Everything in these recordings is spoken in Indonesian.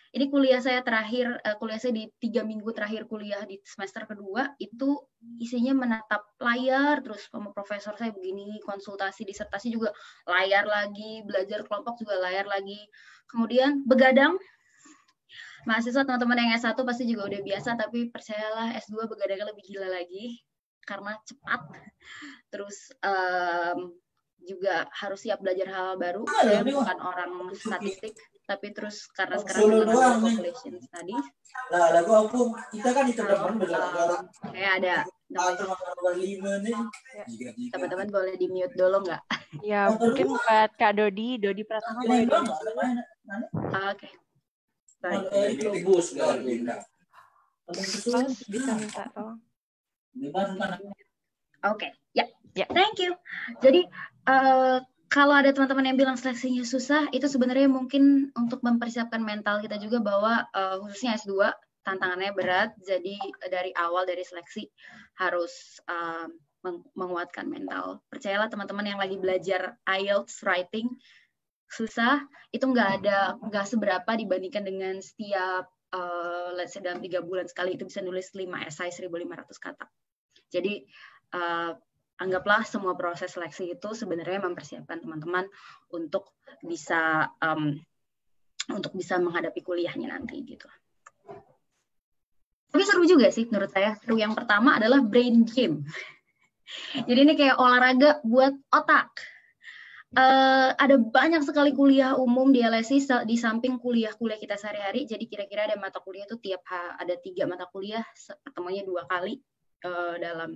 Ini kuliah saya terakhir, kuliah saya di 3 minggu terakhir kuliah di semester kedua, itu isinya menatap layar, terus sama profesor saya begini, konsultasi, disertasi juga layar lagi, belajar kelompok juga layar lagi. Kemudian begadang, mahasiswa teman-teman yang S1 pasti juga udah biasa, tapi percayalah S2 begadangnya lebih gila lagi, karena cepat. Terus juga harus siap belajar hal baru. Saya bukan orang statistik, tapi terus karena sekarang juga ngambil population studies. Kita kan itu kayak ada teman-teman boleh di mute dulu nggak? Ya mungkin buat Kak Dodi Pratama boleh di mute dulu. Oke. Baik. Mas bisa minta tolong. Oke, ya. Thank you. Jadi kalau ada teman-teman yang bilang seleksinya susah, itu sebenarnya mungkin untuk mempersiapkan mental kita juga bahwa khususnya S2 tantangannya berat. Jadi dari awal dari seleksi harus menguatkan mental. Percayalah teman-teman yang lagi belajar IELTS writing susah, itu nggak seberapa dibandingkan dengan setiap let's say dalam 3 bulan sekali itu bisa nulis 5 esai 1.500 kata. Jadi anggaplah semua proses seleksi itu sebenarnya mempersiapkan teman-teman untuk bisa menghadapi kuliahnya nanti gitu. Tapi seru juga sih menurut saya. Seru yang pertama adalah brain gym. Jadi ini kayak olahraga buat otak. Ada banyak sekali kuliah umum di LSI di samping kuliah-kuliah kita sehari-hari. Jadi kira-kira ada mata kuliah itu ada 3 mata kuliah, ketemunya 2 kali dalam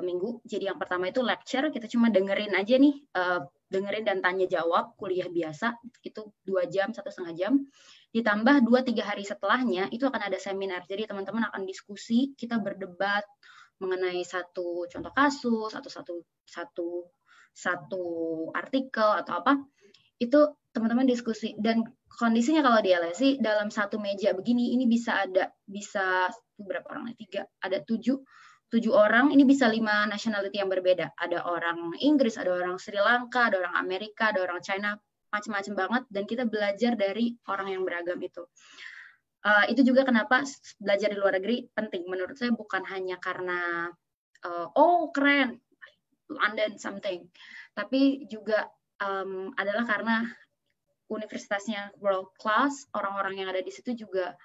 minggu. Jadi yang pertama itu lecture, kita cuma dengerin aja nih, dengerin dan tanya jawab, kuliah biasa, itu 2 jam, 1,5 jam. Ditambah 2-3 hari setelahnya, itu akan ada seminar. Jadi teman-teman akan diskusi, kita berdebat mengenai satu contoh kasus, atau satu artikel, atau apa. Itu teman-teman diskusi. Dan kondisinya kalau di LSI, dalam satu meja begini, ini bisa berapa orang? 3, ada 7 orang, ini bisa 5 nationality yang berbeda. Ada orang Inggris, ada orang Sri Lanka, ada orang Amerika, ada orang China, macam-macam banget. Dan kita belajar dari orang yang beragam itu. Itu juga kenapa belajar di luar negeri penting. Menurut saya bukan hanya karena, oh keren, London something. Tapi juga adalah karena universitasnya world class, orang-orang yang ada di situ juga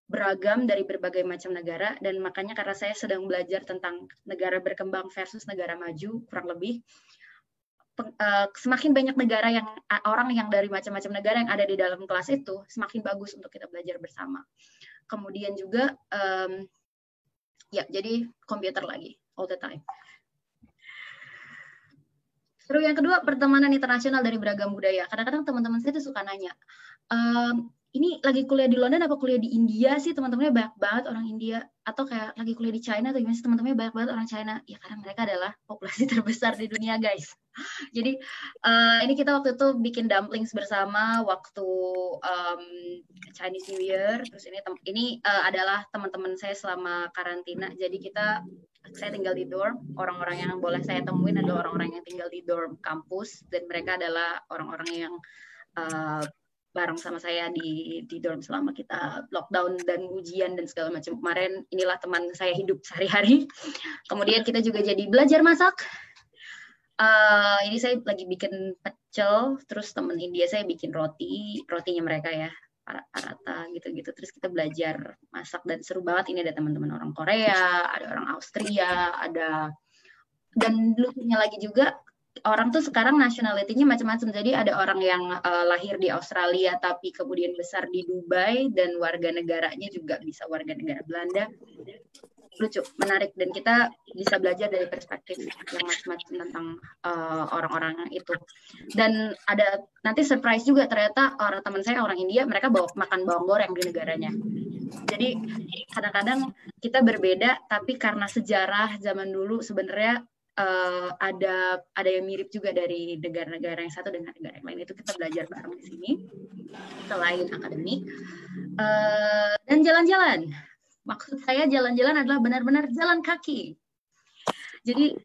beragam dari berbagai macam negara, dan makanya karena saya sedang belajar tentang negara berkembang versus negara maju, kurang lebih semakin banyak negara orang yang dari macam-macam negara yang ada di dalam kelas itu, semakin bagus untuk kita belajar bersama. Kemudian juga jadi komputer lagi all the time. Terus yang kedua, pertemanan internasional dari beragam budaya. Kadang-kadang teman-teman saya tuh suka nanya, ini lagi kuliah di London apa kuliah di India sih, teman-temannya banyak banget orang India, atau kayak lagi kuliah di China atau gimana sih teman-temannya banyak banget orang China. Ya karena mereka adalah populasi terbesar di dunia, guys. Jadi ini kita waktu itu bikin dumplings bersama waktu Chinese New Year. Terus ini adalah teman-teman saya selama karantina. Jadi saya tinggal di dorm, orang-orang yang boleh saya temuin adalah orang-orang yang tinggal di dorm kampus, dan mereka adalah orang-orang yang bareng sama saya di dorm selama kita lockdown dan ujian dan segala macam. Kemarin inilah teman saya hidup sehari-hari. Kemudian kita juga jadi belajar masak. Ini saya lagi bikin pecel, terus temen India saya bikin rotinya mereka ya, paratha gitu-gitu. Terus kita belajar masak dan seru banget. Ini ada teman-teman orang Korea, ada orang Austria, dan lucunya lagi juga orang tuh sekarang nationality-nya macam-macam. Jadi ada orang yang lahir di Australia tapi kemudian besar di Dubai, dan warga negaranya juga bisa warga negara Belanda. Lucu, menarik, dan kita bisa belajar dari perspektif yang macam-macam tentang orang-orang itu. Dan ada nanti surprise juga, ternyata orang teman saya orang India, mereka makan bawang goreng di negaranya. Jadi kadang-kadang kita berbeda, tapi karena sejarah zaman dulu sebenarnya ada yang mirip juga dari negara-negara yang satu dengan negara yang lain. Itu kita belajar bareng di sini selain akademik. Dan jalan-jalan. Maksud saya jalan-jalan adalah benar-benar jalan kaki. Jadi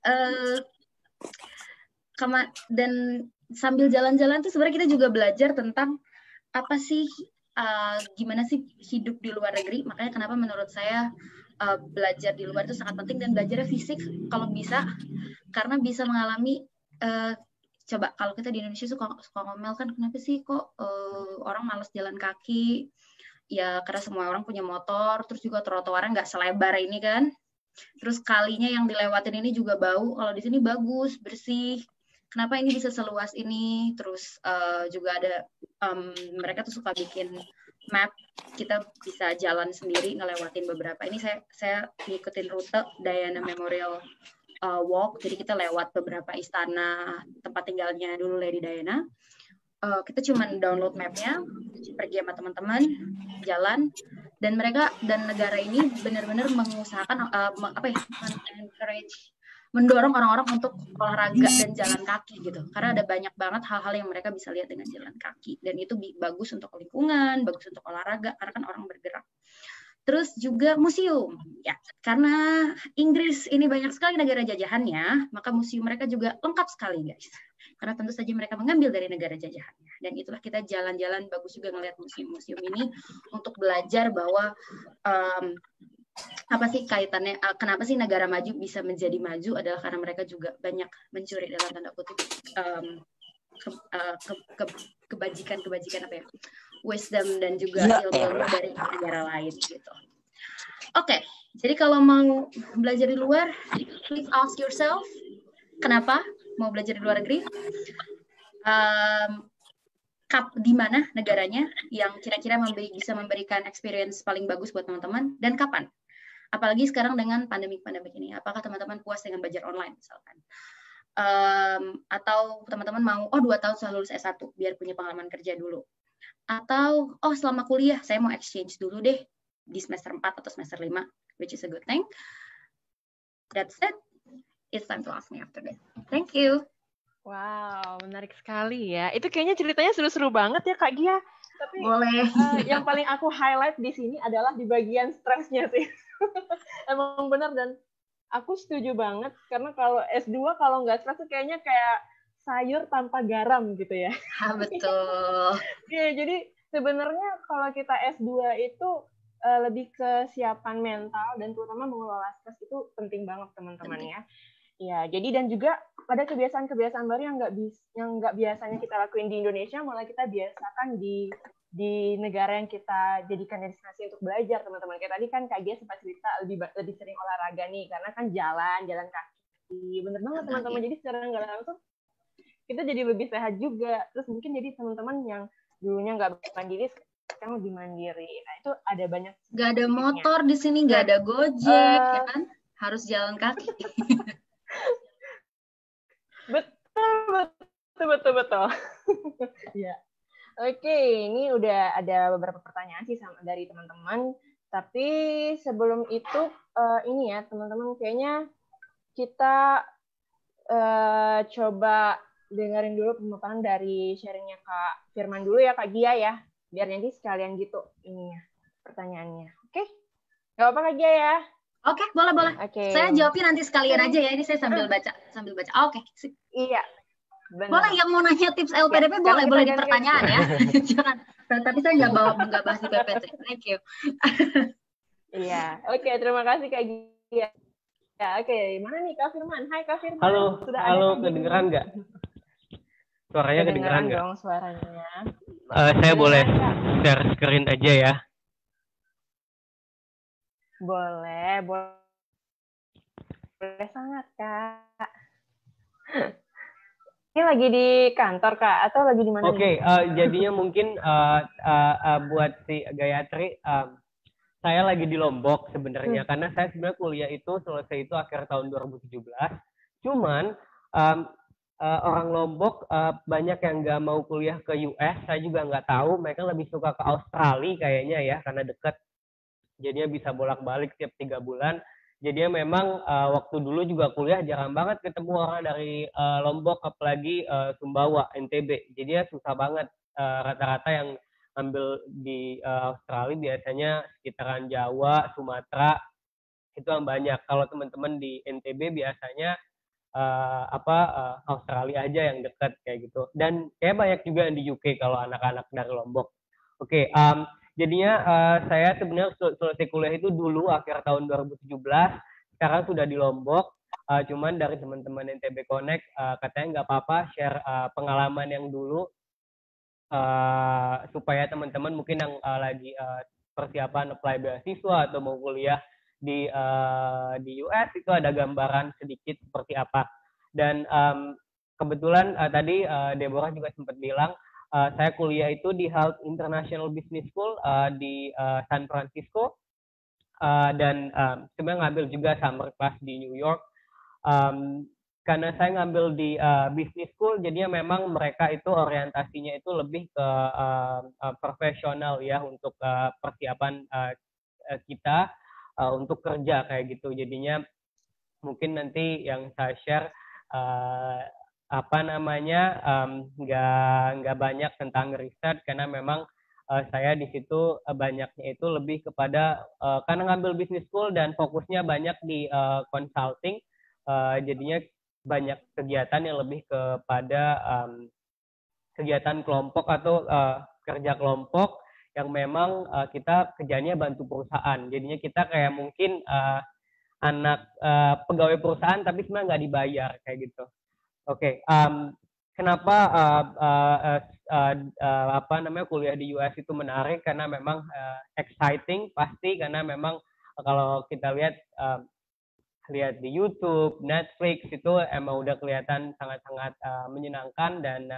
dan sambil jalan-jalan tuh sebenarnya kita juga belajar tentang apa sih gimana sih hidup di luar negeri. Makanya kenapa menurut saya belajar di luar itu sangat penting, dan belajarnya fisik kalau bisa, karena bisa mengalami coba kalau kita di Indonesia suka ngomel kan, kenapa sih kok orang malas jalan kaki, ya karena semua orang punya motor, terus juga trotoarnya nggak selebar ini kan, terus kalinya yang dilewatin ini juga bau. Kalau di sini bagus, bersih, kenapa ini bisa seluas ini. Terus juga ada mereka tuh suka bikin map, kita bisa jalan sendiri ngelewatin beberapa. Ini saya ngikutin rute Diana Memorial Walk, jadi kita lewat beberapa istana tempat tinggalnya dulu Lady Diana. Kita cuma download mapnya, pergi sama teman-teman, jalan, dan mereka dan negara ini benar-benar mengusahakan encourage, mendorong orang-orang untuk olahraga dan jalan kaki gitu, karena ada banyak banget hal-hal yang mereka bisa lihat dengan jalan kaki, dan itu bagus untuk lingkungan, bagus untuk olahraga, karena kan orang bergerak. Terus juga museum, ya, karena Inggris ini banyak sekali negara jajahannya, maka museum mereka juga lengkap sekali, guys. Karena tentu saja mereka mengambil dari negara jajahannya. Dan itulah kita jalan-jalan, bagus juga ngelihat museum-museum ini untuk belajar bahwa apa sih kaitannya, kenapa sih negara maju bisa menjadi maju, adalah karena mereka juga banyak mencuri dalam tanda kutip kebajikan apa ya, wisdom dan juga ilmu dari negara lain gitu. Oke, jadi kalau mau belajar di luar, please ask yourself, kenapa mau belajar di luar negeri? Di mana negaranya yang kira-kira bisa memberikan experience paling bagus buat teman-teman, dan kapan? Apalagi sekarang dengan pandemik ini, apakah teman-teman puas dengan belajar online misalkan? Atau teman-teman mau, 2 tahun setelah lulus S1 biar punya pengalaman kerja dulu, atau selama kuliah saya mau exchange dulu deh di semester 4 atau semester 5, which is a good thing. That's it. It's time to ask me after that. Thank you. Wow, menarik sekali ya. Itu kayaknya ceritanya seru-seru banget ya Kak Gia. Tapi boleh. Yang paling aku highlight di sini adalah di bagian stresnya sih. Emang benar, dan aku setuju banget, karena kalau S2 kalau nggak stres tuh kayaknya kayak sayur tanpa garam gitu ya. Betul. Iya, jadi sebenarnya kalau kita S2 itu lebih kesiapan mental, dan terutama mengelola stres itu penting banget teman-teman ya. Ya, jadi dan juga ada kebiasaan-kebiasaan baru yang nggak biasanya kita lakuin di Indonesia, malah kita biasakan di negara yang kita jadikan destinasi untuk belajar, teman-teman. Kayak tadi kan Kak Gia sempat cerita lebih sering olahraga nih, karena kan jalan kaki. Bener banget teman-teman. Jadi secara nggak langsung kita jadi lebih sehat juga. Terus mungkin jadi teman-teman yang dulunya nggak mandiri, sekarang lebih mandiri. Nah, itu ada banyak. Nggak ada motor di sini, nggak ada Gojek, ya kan? Harus jalan kaki. Betul. Ya. Oke, ini udah ada beberapa pertanyaan sih dari teman-teman. Tapi sebelum itu, ini ya teman-teman, kayaknya kita coba dengerin dulu pemaparan dari sharingnya Kak Firman dulu ya, Kak Gia ya. Biar nanti sekalian gitu ininya pertanyaannya. Oke? Gak apa-apa Kak Gia ya? Oke, boleh. Okay. Saya jawabin nanti sekalian aja ya. Ini saya sambil baca. Oke. Iya. Benar. Boleh yang mau nanya tips LPDP, ya, boleh di pertanyaan ya. Jangan. Tapi saya nggak bahas di PPT. Thank you. Iya. Oke, terima kasih Kak Gia. Ya, oke. Mana nih Kak Firman? Hai Kak Firman. Halo, kedengeran nggak? Suaranya kedengeran nggak? Dong suaranya. Saya boleh share screen aja ya. Boleh sangat, Kak. Ini lagi di kantor, Kak, atau lagi di mana? Oke, jadinya mungkin buat si Gayatri, saya lagi di Lombok sebenarnya, karena saya sebenarnya kuliah itu selesai itu akhir tahun 2017. Cuman orang Lombok banyak yang nggak mau kuliah ke US, saya juga nggak tahu, mereka lebih suka ke Australia kayaknya ya, karena dekat. Jadinya bisa bolak-balik tiap 3 bulan. Jadinya memang waktu dulu juga kuliah jarang banget ketemu orang dari Lombok, apalagi Sumbawa, NTB. Jadinya susah banget. Rata-rata yang ambil di Australia biasanya sekitaran Jawa, Sumatera, itu yang banyak. Kalau teman-teman di NTB biasanya Australia aja yang dekat kayak gitu. Dan kayak banyak juga yang di UK kalau anak-anak dari Lombok. Oke, jadinya saya sebenarnya selesai kuliah itu dulu akhir tahun 2017, sekarang sudah di Lombok. Cuman dari teman-teman NTB Connect katanya nggak apa-apa share pengalaman yang dulu supaya teman-teman mungkin yang lagi persiapan apply beasiswa atau mau kuliah di US itu ada gambaran sedikit seperti apa. Dan kebetulan tadi Deborah juga sempat bilang saya kuliah itu di Health International Business School di San Francisco dan sebenarnya ngambil juga summer class di New York. Karena saya ngambil di business school, jadinya memang mereka itu orientasinya itu lebih ke profesional ya untuk persiapan kita untuk kerja kayak gitu. Jadinya mungkin nanti yang saya share apa namanya nggak banyak tentang riset karena memang saya di situ banyaknya itu lebih kepada karena ngambil business school dan fokusnya banyak di consulting, jadinya banyak kegiatan yang lebih kepada kegiatan kelompok atau kerja kelompok yang memang kita kerjanya bantu perusahaan. Jadinya kita kayak mungkin anak pegawai perusahaan tapi sebenarnya nggak dibayar kayak gitu. Oke, kenapa apa namanya kuliah di US itu menarik karena memang exciting pasti karena memang kalau kita lihat di YouTube, Netflix itu emang udah kelihatan sangat-sangat menyenangkan dan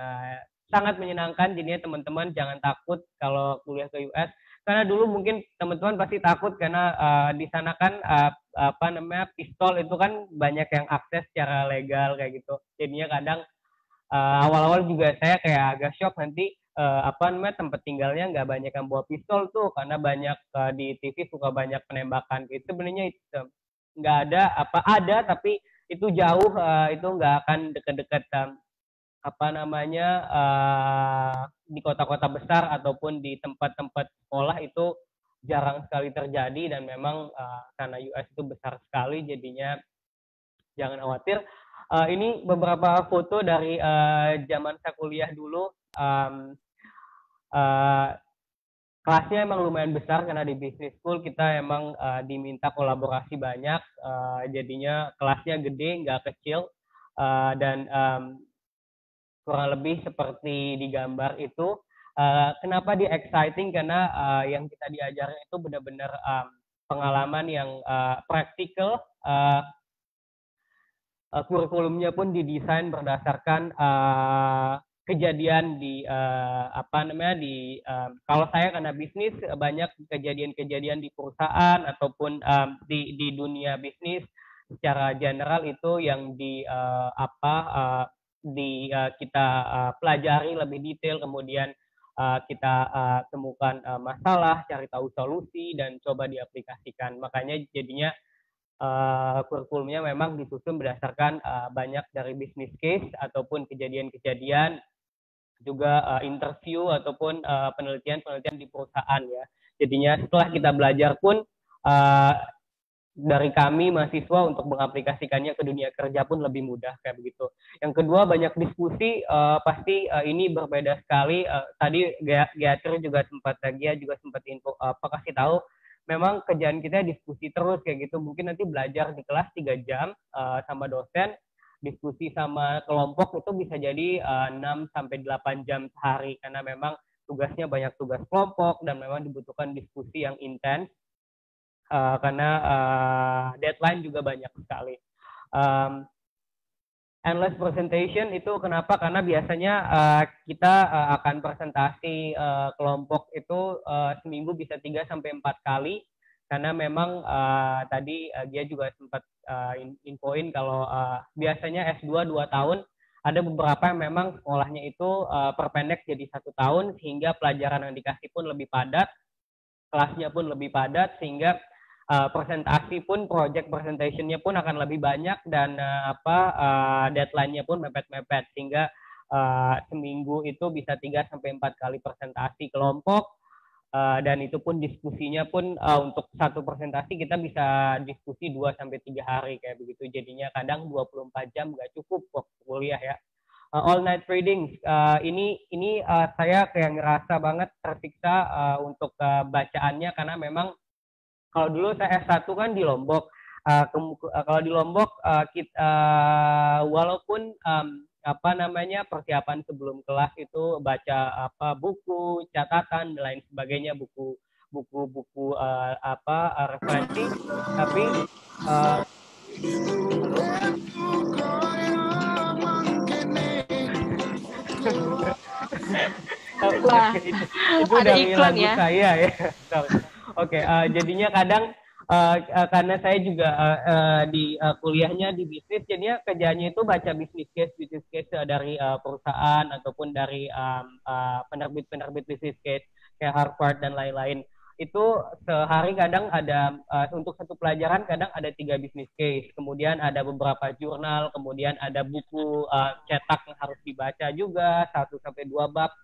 sangat menyenangkan. Jadinya teman-teman jangan takut kalau kuliah ke US karena dulu mungkin teman-teman pasti takut karena di sana kan apa namanya pistol itu kan banyak yang akses secara legal kayak gitu. Jadinya kadang awal-awal juga saya kayak agak shock nanti apa namanya tempat tinggalnya nggak banyak yang bawa pistol tuh karena banyak di TV suka banyak penembakan gitu. Sebenarnya itu nggak ada tapi itu jauh itu nggak akan deket-deket apa namanya di kota-kota besar ataupun di tempat-tempat sekolah itu jarang sekali terjadi dan memang karena US itu besar sekali jadinya jangan khawatir. Ini beberapa foto dari zaman saya kuliah dulu. Kelasnya emang lumayan besar karena di business school kita emang diminta kolaborasi banyak, jadinya kelasnya gede nggak kecil dan kurang lebih seperti di gambar itu. Kenapa di exciting karena yang kita diajarin itu benar-benar pengalaman yang praktikal. Kurikulumnya pun didesain berdasarkan kejadian di apa namanya di kalau saya karena bisnis banyak kejadian-kejadian di perusahaan ataupun di dunia bisnis secara general itu yang di kita pelajari lebih detail kemudian kita temukan masalah cari tahu solusi dan coba diaplikasikan makanya jadinya kurikulumnya memang disusun berdasarkan banyak dari business case ataupun kejadian-kejadian juga interview ataupun penelitian-penelitian di perusahaan ya. Jadinya setelah kita belajar pun dari kami mahasiswa untuk mengaplikasikannya ke dunia kerja pun lebih mudah kayak begitu. Yang kedua banyak diskusi pasti ini berbeda sekali. Tadi Gayatri juga sempat info kasih tahu memang kerjaan kita diskusi terus kayak gitu. Mungkin nanti belajar di kelas 3 jam sama dosen, diskusi sama kelompok itu bisa jadi 6 sampai 8 jam sehari karena memang tugasnya banyak tugas kelompok dan memang dibutuhkan diskusi yang intens karena deadline juga banyak sekali. Endless presentation itu kenapa? Karena biasanya kita akan presentasi kelompok itu seminggu bisa 3 sampai 4 kali karena memang tadi dia juga sempat infoin kalau biasanya S2 2 tahun ada beberapa yang memang sekolahnya itu perpendek jadi 1 tahun sehingga pelajaran yang dikasih pun lebih padat, kelasnya pun lebih padat sehingga presentasi pun project presentationnya pun akan lebih banyak dan deadline-nya pun mepet-mepet sehingga seminggu itu bisa 3 sampai 4 kali presentasi kelompok dan itu pun diskusinya pun untuk satu presentasi kita bisa diskusi 2 sampai 3 hari kayak begitu jadinya kadang 24 jam nggak cukup waktu kuliah ya. all night reading. Ini saya kayak ngerasa banget tersiksa untuk bacaannya karena memang kalau dulu saya S1 kan di Lombok. Kalau di Lombok walaupun apa namanya persiapan sebelum kelas itu baca buku, catatan dan lain sebagainya, buku referensi, tapi Wah, itu ada dari iklan lagu ya. saya ya. Oke, jadinya kadang karena saya juga di kuliahnya di bisnis, jadinya kerjanya itu baca business case dari perusahaan ataupun dari penerbit business case kayak Harvard dan lain-lain. Itu sehari kadang ada untuk satu pelajaran kadang ada 3 business case, kemudian ada beberapa jurnal, kemudian ada buku cetak yang harus dibaca juga 1-2 bab.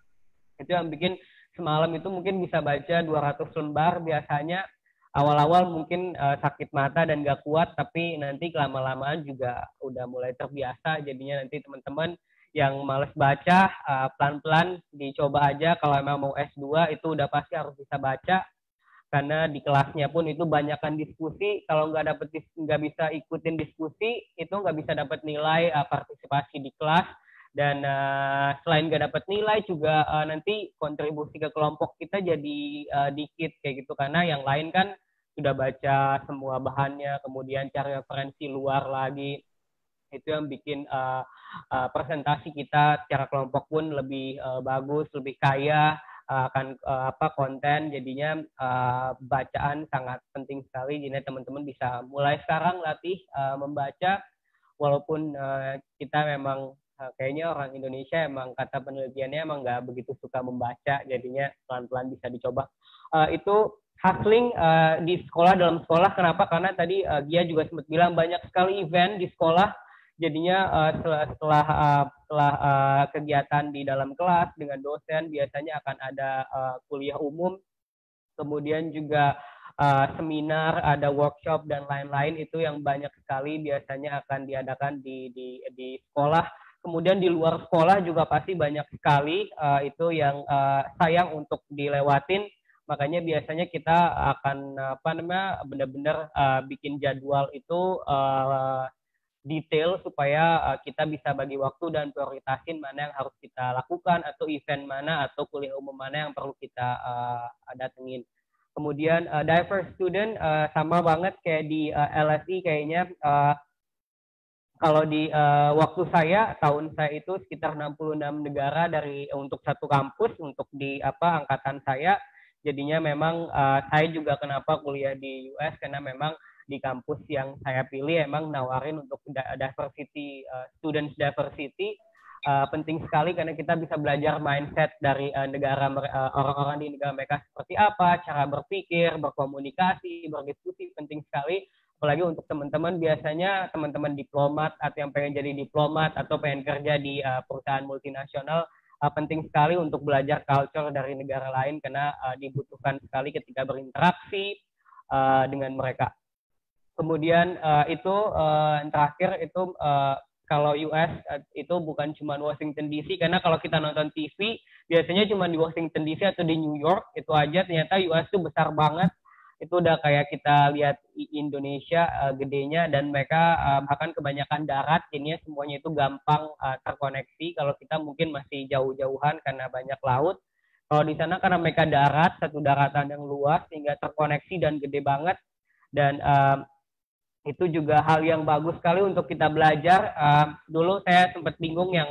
Itu yang bikin semalam itu mungkin bisa baca 200 lembar biasanya. Awal-awal mungkin sakit mata dan gak kuat, tapi nanti lama-lamaan juga udah mulai terbiasa. Jadinya nanti teman-teman yang males baca, pelan-pelan dicoba aja. Kalau emang mau S2 itu udah pasti harus bisa baca. Karena di kelasnya pun itu banyakkan diskusi. Kalau nggak bisa ikutin diskusi, itu nggak bisa dapat nilai partisipasi di kelas. Dan selain nggak dapat nilai juga nanti kontribusi ke kelompok kita jadi dikit kayak gitu, karena yang lain kan sudah baca semua bahannya, kemudian cari referensi luar lagi. Itu yang bikin presentasi kita secara kelompok pun lebih bagus, lebih kaya akan konten. Jadinya bacaan sangat penting sekali. Jadi teman-teman bisa mulai sekarang latih membaca, walaupun kita memang kayaknya orang Indonesia emang kata penelitiannya emang nggak begitu suka membaca, jadinya pelan-pelan bisa dicoba. Itu hustling di sekolah, dalam sekolah. Kenapa? Karena tadi Gia juga sempat bilang banyak sekali event di sekolah, jadinya setelah kegiatan di dalam kelas dengan dosen biasanya akan ada kuliah umum, kemudian juga seminar, ada workshop dan lain-lain. Itu yang banyak sekali biasanya akan diadakan di sekolah. Kemudian di luar sekolah juga pasti banyak sekali itu yang sayang untuk dilewatin. Makanya biasanya kita akan benar-benar bikin jadwal itu detail supaya kita bisa bagi waktu dan prioritasin mana yang harus kita lakukan, atau event mana atau kuliah umum mana yang perlu kita datengin. Kemudian diverse student sama banget kayak di LSI kayaknya. Kalau di waktu tahun saya itu sekitar 66 negara untuk satu kampus untuk di angkatan saya. Jadinya memang saya juga kenapa kuliah di US, karena memang di kampus yang saya pilih emang nawarin untuk diversity, students diversity. Penting sekali karena kita bisa belajar mindset dari orang-orang di negara mereka seperti apa, cara berpikir, berkomunikasi, berdiskusi, penting sekali. Apalagi untuk teman-teman, biasanya teman-teman diplomat atau yang pengen jadi diplomat atau pengen kerja di perusahaan multinasional, penting sekali untuk belajar culture dari negara lain karena dibutuhkan sekali ketika berinteraksi dengan mereka. Kemudian itu terakhir itu kalau US itu bukan cuma Washington DC, karena kalau kita nonton TV biasanya cuma di Washington DC atau di New York itu aja. Ternyata US itu besar banget. Itu udah kayak kita lihat Indonesia gedenya, dan mereka bahkan kebanyakan darat, jadinya semuanya itu gampang terkoneksi. Kalau kita mungkin masih jauh-jauhan karena banyak laut. Kalau di sana karena mereka darat, satu daratan yang luas sehingga terkoneksi dan gede banget. Dan itu juga hal yang bagus sekali untuk kita belajar. Dulu saya sempat bingung yang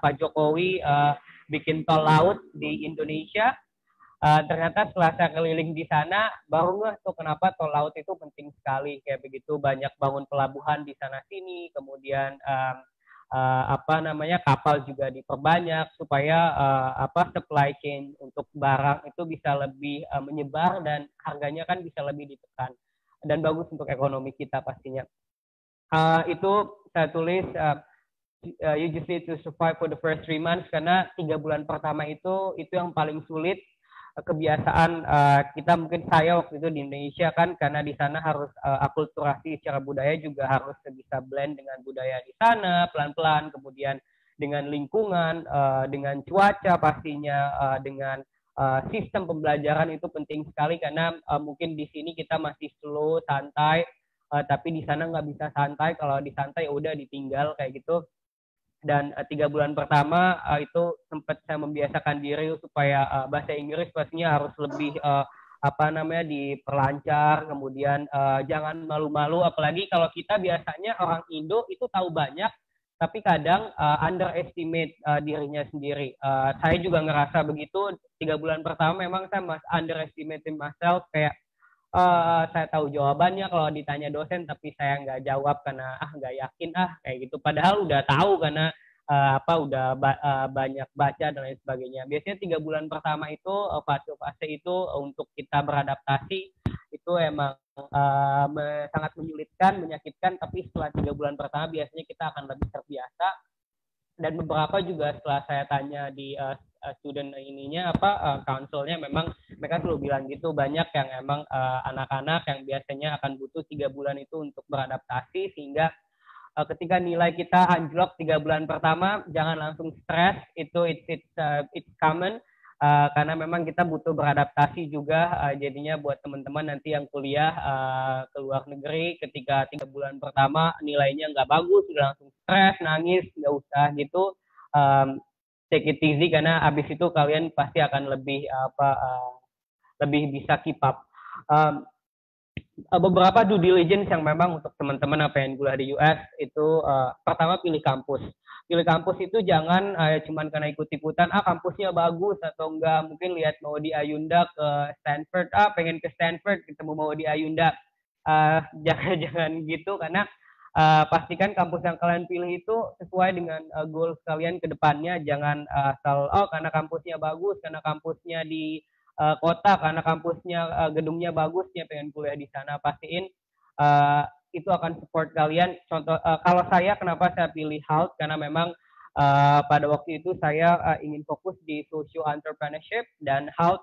Pak Jokowi bikin tol laut di Indonesia. Ternyata setelah saya keliling di sana, baru nggak tuh kenapa tol laut itu penting sekali. Kayak begitu banyak bangun pelabuhan di sana sini, kemudian kapal juga diperbanyak supaya supply chain untuk barang itu bisa lebih menyebar dan harganya kan bisa lebih ditekan, dan bagus untuk ekonomi kita pastinya. Itu saya tulis you just need to survive for the first 3 months, karena 3 bulan pertama itu yang paling sulit. Kebiasaan kita, mungkin saya waktu itu di Indonesia kan, karena di sana harus akulturasi secara budaya juga harus bisa blend dengan budaya di sana pelan-pelan. Kemudian dengan lingkungan, dengan cuaca pastinya, dengan sistem pembelajaran itu penting sekali karena mungkin di sini kita masih slow, santai, tapi di sana nggak bisa santai. Kalau di santai ya udah ditinggal kayak gitu. Dan 3 bulan pertama itu sempat saya membiasakan diri supaya bahasa Inggris pastinya harus lebih diperlancar, kemudian jangan malu-malu, apalagi kalau kita biasanya orang Indo itu tahu banyak, tapi kadang underestimate dirinya sendiri. Saya juga ngerasa begitu. 3 bulan pertama memang saya underestimate myself, kayak saya tahu jawabannya kalau ditanya dosen, tapi saya nggak jawab karena nggak yakin kayak gitu. Padahal udah tahu karena banyak baca dan lain sebagainya. Biasanya 3 bulan pertama itu fase-fase itu untuk kita beradaptasi itu emang sangat menyulitkan, menyakitkan. Tapi setelah 3 bulan pertama biasanya kita akan lebih terbiasa. Dan beberapa juga setelah saya tanya di student counselnya, memang mereka selalu bilang gitu, banyak yang emang anak-anak yang biasanya akan butuh 3 bulan itu untuk beradaptasi, sehingga ketika nilai kita anjlok 3 bulan pertama, jangan langsung stres, it's common, karena memang kita butuh beradaptasi juga. Jadinya buat teman-teman nanti yang kuliah ke luar negeri, ketika 3 bulan pertama nilainya nggak bagus, udah langsung stres, nangis, nggak usah gitu. Take it easy, karena abis itu kalian pasti akan lebih lebih bisa keep up. Beberapa due diligence yang memang untuk teman-teman yang kuliah di US itu, pertama pilih kampus. Pilih kampus itu jangan cuman karena ikut-ikutan, kampusnya bagus atau enggak, mungkin lihat mau di Ayunda ke Stanford, pengen ke Stanford, ketemu mau di Ayunda. Jangan gitu, karena pastikan kampus yang kalian pilih itu sesuai dengan goals kalian ke depannya. Jangan asal karena kampusnya bagus, karena kampusnya di kota, karena kampusnya gedungnya bagusnya pengen kuliah di sana. Pastiin itu akan support kalian. Contoh, kalau saya, kenapa saya pilih HALT, karena memang pada waktu itu saya ingin fokus di social entrepreneurship, dan HALT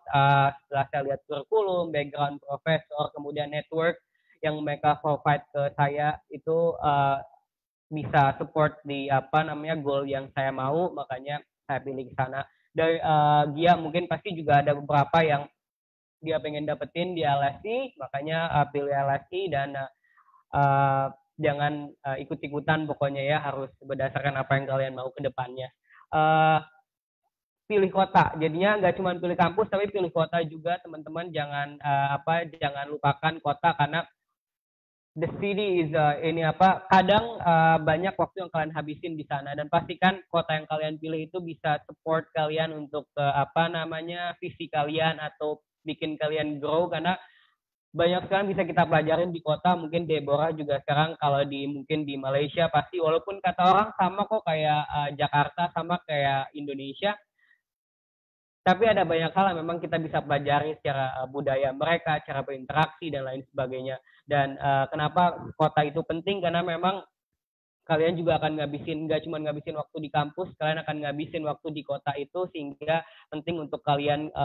setelah saya lihat kurikulum, background profesor, kemudian network yang mereka provide ke saya itu bisa support di goal yang saya mau, makanya saya pilih ke sana. Dari Gia mungkin pasti juga ada beberapa yang dia pengen dapetin di LSE, makanya pilih LSE, dan jangan ikut-ikutan, pokoknya ya harus berdasarkan apa yang kalian mau ke depannya. Pilih kota, jadinya nggak cuma pilih kampus tapi pilih kota juga, teman-teman. Jangan jangan lupakan kota, karena the city is kadang banyak waktu yang kalian habisin di sana, dan pastikan kota yang kalian pilih itu bisa support kalian untuk visi kalian atau bikin kalian grow, karena banyak sekarang bisa kita pelajarin di kota. Mungkin Deborah juga sekarang kalau mungkin di Malaysia pasti, walaupun kata orang sama kok kayak Jakarta, sama kayak Indonesia, tapi ada banyak hal yang memang kita bisa pelajari secara budaya mereka, cara berinteraksi dan lain sebagainya. Dan kenapa kota itu penting, karena memang kalian juga akan nggak cuma ngabisin waktu di kampus, kalian akan ngabisin waktu di kota itu, sehingga penting untuk kalian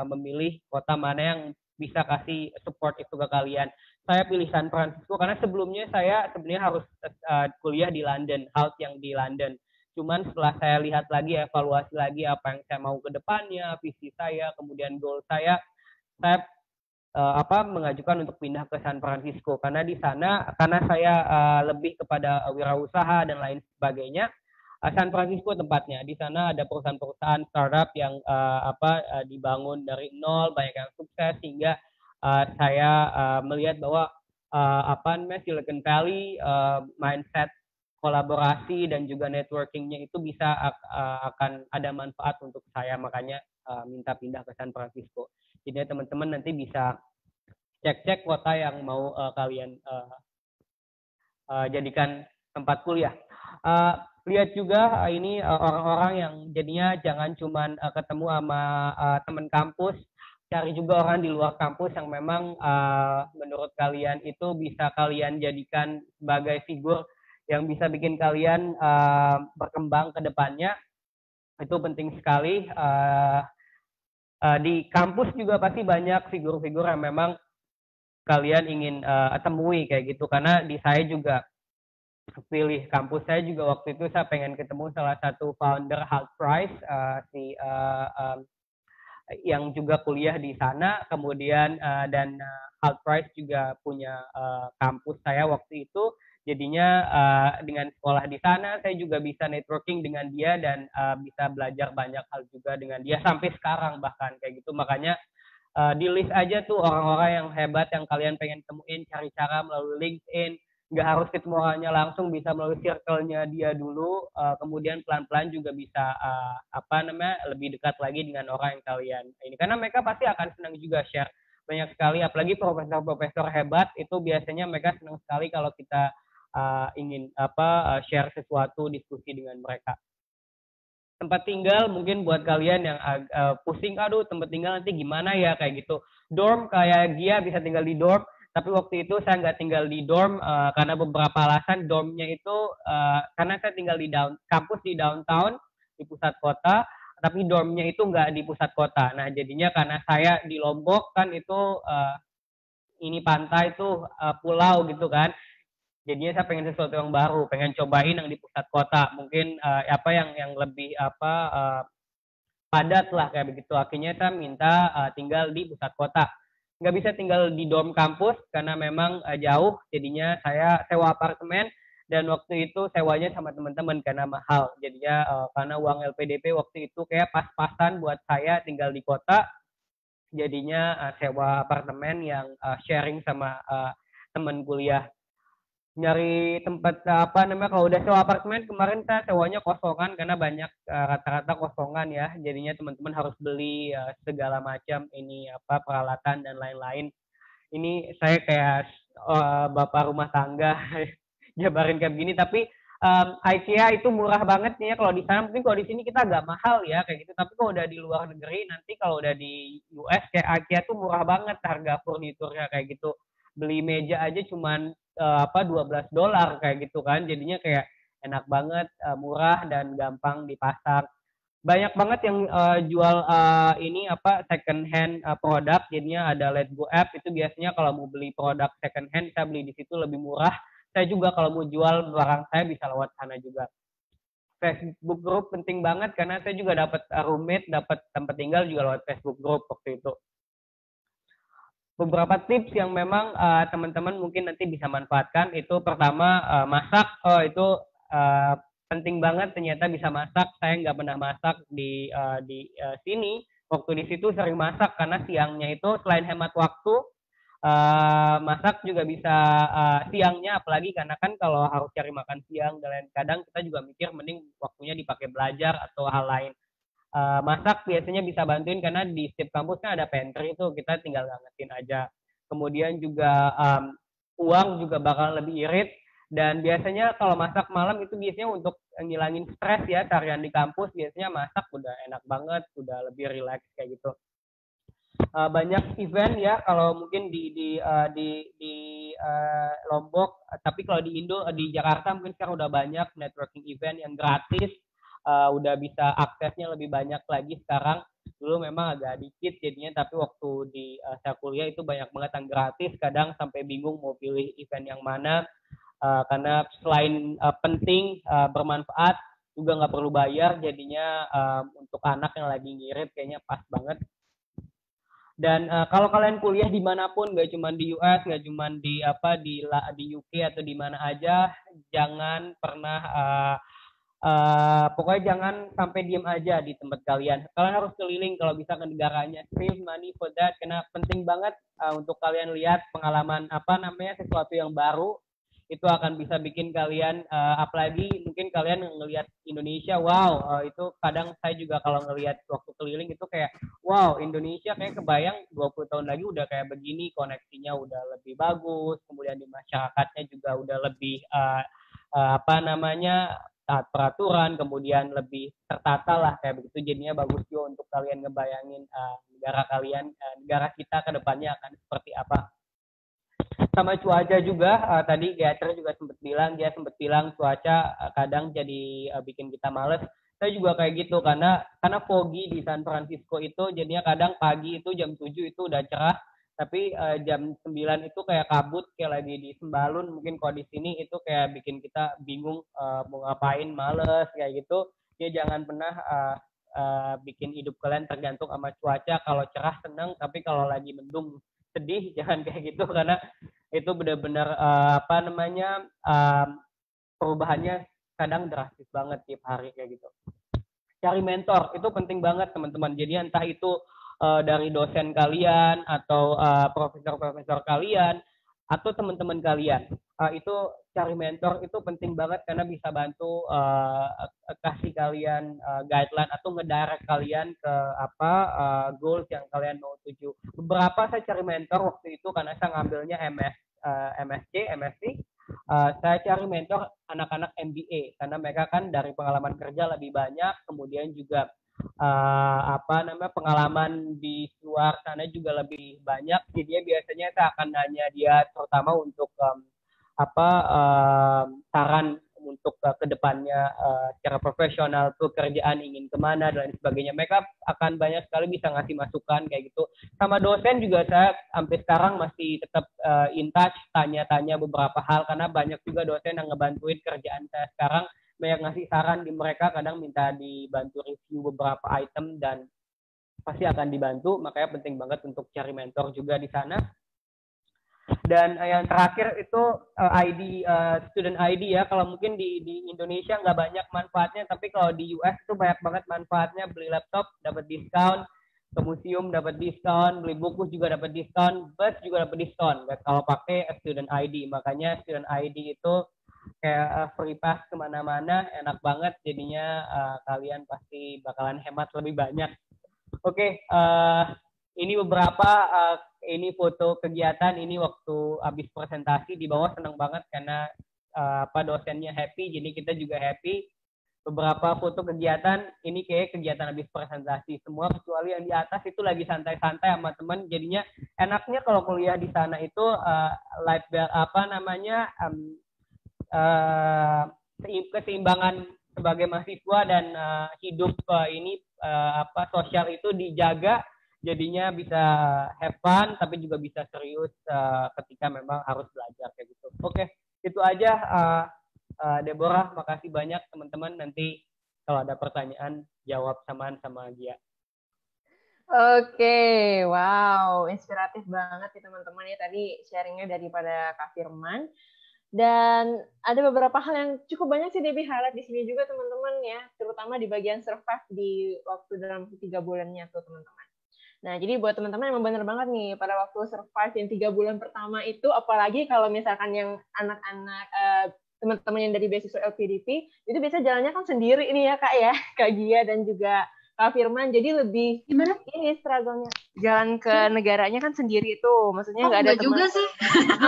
memilih kota mana yang bisa kasih support itu ke kalian. Saya pilih San Francisco karena sebelumnya saya sebenarnya harus kuliah di London, HALT yang di London. Cuman setelah saya lihat lagi, evaluasi lagi apa yang saya mau ke depannya, visi saya, kemudian goal saya mengajukan untuk pindah ke San Francisco, karena di sana, karena saya lebih kepada wirausaha dan lain sebagainya. San Francisco tempatnya. Di sana ada perusahaan-perusahaan startup yang dibangun dari nol, banyak yang sukses, sehingga saya melihat bahwa Silicon Valley, mindset kolaborasi dan juga networkingnya itu bisa akan ada manfaat untuk saya, makanya minta pindah ke San Francisco. Jadi teman-teman nanti bisa cek-cek kota yang mau kalian jadikan tempat kuliah. Lihat juga ini orang-orang yang jadinya jangan cuma ketemu sama teman kampus, cari juga orang di luar kampus yang memang menurut kalian itu bisa kalian jadikan sebagai figur yang bisa bikin kalian berkembang ke depannya. Itu penting sekali. Di kampus juga pasti banyak figur-figur yang memang kalian ingin temui kayak gitu, karena di saya juga pilih kampus saya juga waktu itu saya pengen ketemu salah satu founder Halt Price, yang juga kuliah di sana, kemudian dan Halt Price juga punya kampus saya waktu itu, jadinya dengan sekolah di sana saya juga bisa networking dengan dia dan bisa belajar banyak hal juga dengan dia sampai sekarang bahkan kayak gitu. Makanya di list aja tuh orang-orang yang hebat yang kalian pengen temuin, cari cara melalui LinkedIn, nggak harus ketemu orangnya langsung, bisa melalui circle-nya dia dulu, kemudian pelan-pelan juga bisa lebih dekat lagi dengan orang yang kalian ini, karena mereka pasti akan senang juga share banyak sekali, apalagi profesor-profesor hebat itu biasanya mereka senang sekali kalau kita ingin share sesuatu, diskusi dengan mereka. Tempat tinggal mungkin buat kalian yang pusing, aduh tempat tinggal nanti gimana ya kayak gitu. Dorm kayak dia bisa tinggal di dorm, tapi waktu itu saya nggak tinggal di dorm karena beberapa alasan. Dormnya itu karena saya tinggal di kampus di downtown, di pusat kota, tapi dormnya itu nggak di pusat kota. Nah jadinya karena saya di Lombok kan itu ini pantai tuh pulau gitu kan. Jadinya saya pengen sesuatu yang baru, pengen cobain yang di pusat kota, mungkin yang lebih padat lah kayak begitu. Akhirnya saya minta tinggal di pusat kota. Nggak bisa tinggal di dorm kampus karena memang jauh, jadinya saya sewa apartemen dan waktu itu sewanya sama teman-teman karena mahal. Jadinya karena uang LPDP waktu itu kayak pas-pasan buat saya tinggal di kota, jadinya sewa apartemen yang sharing sama teman kuliah. Nyari tempat kalau udah sewa apartemen kemarin saya sewanya kosongan karena banyak rata-rata kosongan ya, jadinya teman-teman harus beli segala macam ini peralatan dan lain-lain. Ini saya kayak bapak rumah tangga jabarin kayak begini, tapi IKEA itu murah banget nih ya kalau di sana. Mungkin kalau di sini kita agak mahal ya kayak gitu, tapi kalau udah di luar negeri nanti kalau udah di US kayak IKEA tuh murah banget harga furniturnya kayak gitu. Beli meja aja cuman $12 kayak gitu kan, jadinya kayak enak banget, murah dan gampang dipasang. Banyak banget yang jual second hand produk, jadinya ada Let's Go app itu biasanya kalau mau beli produk second hand saya beli di situ lebih murah. Saya juga kalau mau jual barang saya bisa lewat sana juga. Facebook group penting banget karena saya juga dapat roommate, dapat tempat tinggal juga lewat Facebook group waktu itu. Beberapa tips yang memang teman-teman mungkin nanti bisa manfaatkan itu pertama masak. Itu penting banget, ternyata bisa masak. Saya nggak pernah masak di sini. Waktu di situ sering masak karena siangnya itu selain hemat waktu, masak juga bisa siangnya, apalagi karena kan kalau harus cari makan siang dan lain, kadang kita juga mikir mending waktunya dipakai belajar atau hal lain. Masak biasanya bisa bantuin karena di setiap kampus kan ada pantry itu, kita tinggal ngangetin aja. Kemudian juga uang juga bakal lebih irit, dan biasanya kalau masak malam itu biasanya untuk ngilangin stres ya, tarian di kampus biasanya masak udah enak banget, udah lebih relax kayak gitu. Banyak event ya kalau mungkin di Lombok, tapi kalau di di Jakarta mungkin sekarang udah banyak networking event yang gratis. Udah bisa aksesnya lebih banyak lagi sekarang. Dulu memang agak dikit jadinya, tapi waktu di saya kuliah itu banyak banget yang gratis, kadang sampai bingung mau pilih event yang mana, karena selain penting, bermanfaat, juga nggak perlu bayar, jadinya untuk anak yang lagi ngirit kayaknya pas banget. Dan kalau kalian kuliah dimanapun, nggak cuma di US, nggak cuma di UK atau di mana aja, jangan pernah pokoknya jangan sampai diem aja di tempat kalian. Kalian harus keliling kalau bisa ke negaranya. Save money for that, karena penting banget untuk kalian lihat pengalaman sesuatu yang baru. Itu akan bisa bikin kalian, apalagi mungkin kalian ngelihat Indonesia, wow, itu kadang saya juga kalau ngelihat waktu keliling itu kayak, wow, Indonesia kayak kebayang 20 tahun lagi udah kayak begini, koneksinya udah lebih bagus, kemudian di masyarakatnya juga udah lebih taat peraturan, kemudian lebih tertata lah kayak begitu. Jadinya bagus juga untuk kalian ngebayangin negara kalian, negara kita ke depannya akan seperti apa. Sama cuaca juga, tadi Gayatri juga sempat bilang cuaca kadang jadi bikin kita males. Saya juga kayak gitu karena foggy di San Francisco itu, jadinya kadang pagi itu jam 7 itu udah cerah, Tapi jam 9 itu kayak kabut, kayak lagi di Sembalun. Mungkin kalau di sini itu kayak bikin kita bingung mau ngapain, males kayak gitu. Ya jangan pernah bikin hidup kalian tergantung sama cuaca. Kalau cerah senang, tapi kalau lagi mendung sedih. Jangan kayak gitu, karena itu benar-benar perubahannya kadang drastis banget tiap hari kayak gitu. Cari mentor itu penting banget teman-teman. Jadi entah itu dari dosen kalian atau profesor-profesor kalian atau teman-teman kalian, itu cari mentor itu penting banget karena bisa bantu kasih kalian guideline atau ngedirect kalian ke goals yang kalian mau tuju. Beberapa saya cari mentor waktu itu karena saya ngambilnya MSc. Saya cari mentor anak-anak MBA karena mereka kan dari pengalaman kerja lebih banyak, kemudian juga pengalaman di luar sana juga lebih banyak. Jadi biasanya saya akan nanya dia terutama untuk saran untuk kedepannya secara profesional, pekerjaan ingin kemana dan lain sebagainya. Mereka akan banyak sekali bisa ngasih masukan kayak gitu. Sama dosen juga saya sampai sekarang masih tetap in touch, tanya-tanya beberapa hal karena banyak juga dosen yang ngebantuin kerjaan saya sekarang, banyak ngasih saran di mereka, kadang minta dibantu review beberapa item dan pasti akan dibantu. Makanya penting banget untuk cari mentor juga di sana. Dan yang terakhir itu student ID ya. Kalau mungkin di Indonesia nggak banyak manfaatnya, tapi kalau di US itu banyak banget manfaatnya. Beli laptop dapat diskon, ke museum dapat diskon, beli buku juga dapat diskon, bus juga dapat diskon kalau pakai student ID. Makanya student ID itu kayak free pass kemana-mana, enak banget. Jadinya kalian pasti bakalan hemat lebih banyak. Oke, ini beberapa ini foto kegiatan ini waktu habis presentasi di bawah. Senang banget karena dosennya happy, jadi kita juga happy. Beberapa foto kegiatan ini kayak kegiatan habis presentasi semua, kecuali yang di atas itu lagi santai-santai sama teman. Jadinya enaknya kalau kuliah di sana itu keseimbangan sebagai mahasiswa dan hidup sosial itu dijaga. Jadinya bisa have fun tapi juga bisa serius ketika memang harus belajar kayak gitu. Oke, itu aja Deborah, makasih banyak teman-teman. Nanti kalau ada pertanyaan jawab samaan sama Gia. Oke, wow, inspiratif banget ya teman-teman ya tadi sharingnya daripada Kak Firman. Dan ada beberapa hal yang cukup banyak sih Debbie highlight di sini juga teman-teman ya, terutama di bagian survive di waktu dalam 3 bulannya tuh teman-teman. Nah, jadi buat teman-teman emang bener banget nih, pada waktu survive yang 3 bulan pertama itu, apalagi kalau misalkan yang anak-anak, teman-teman yang dari beasiswa LPDP, itu biasa jalannya kan sendiri nih ya Kak ya, Kak Gia dan juga Kak Firman, jadi lebih gimana? Ini struggle-nya. Jalan ke negaranya kan sendiri tuh, maksudnya nggak ada teman. Juga sih,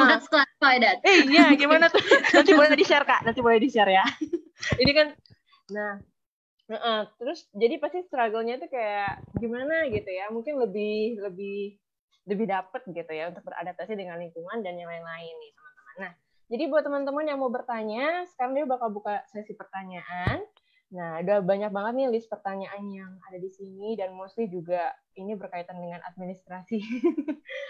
let's clarify that. Iya, gimana tuh? Nanti boleh di-share Kak, nanti boleh di-share ya. Ini kan, terus jadi pasti struggle-nya tuh kayak gimana gitu ya, mungkin lebih dapet gitu ya untuk beradaptasi dengan lingkungan dan yang lain-lain nih teman-teman. Nah, jadi buat teman-teman yang mau bertanya, sekarang dia bakal buka sesi pertanyaan. Nah, udah banyak banget nih list pertanyaan yang ada di sini dan mostly juga ini berkaitan dengan administrasi.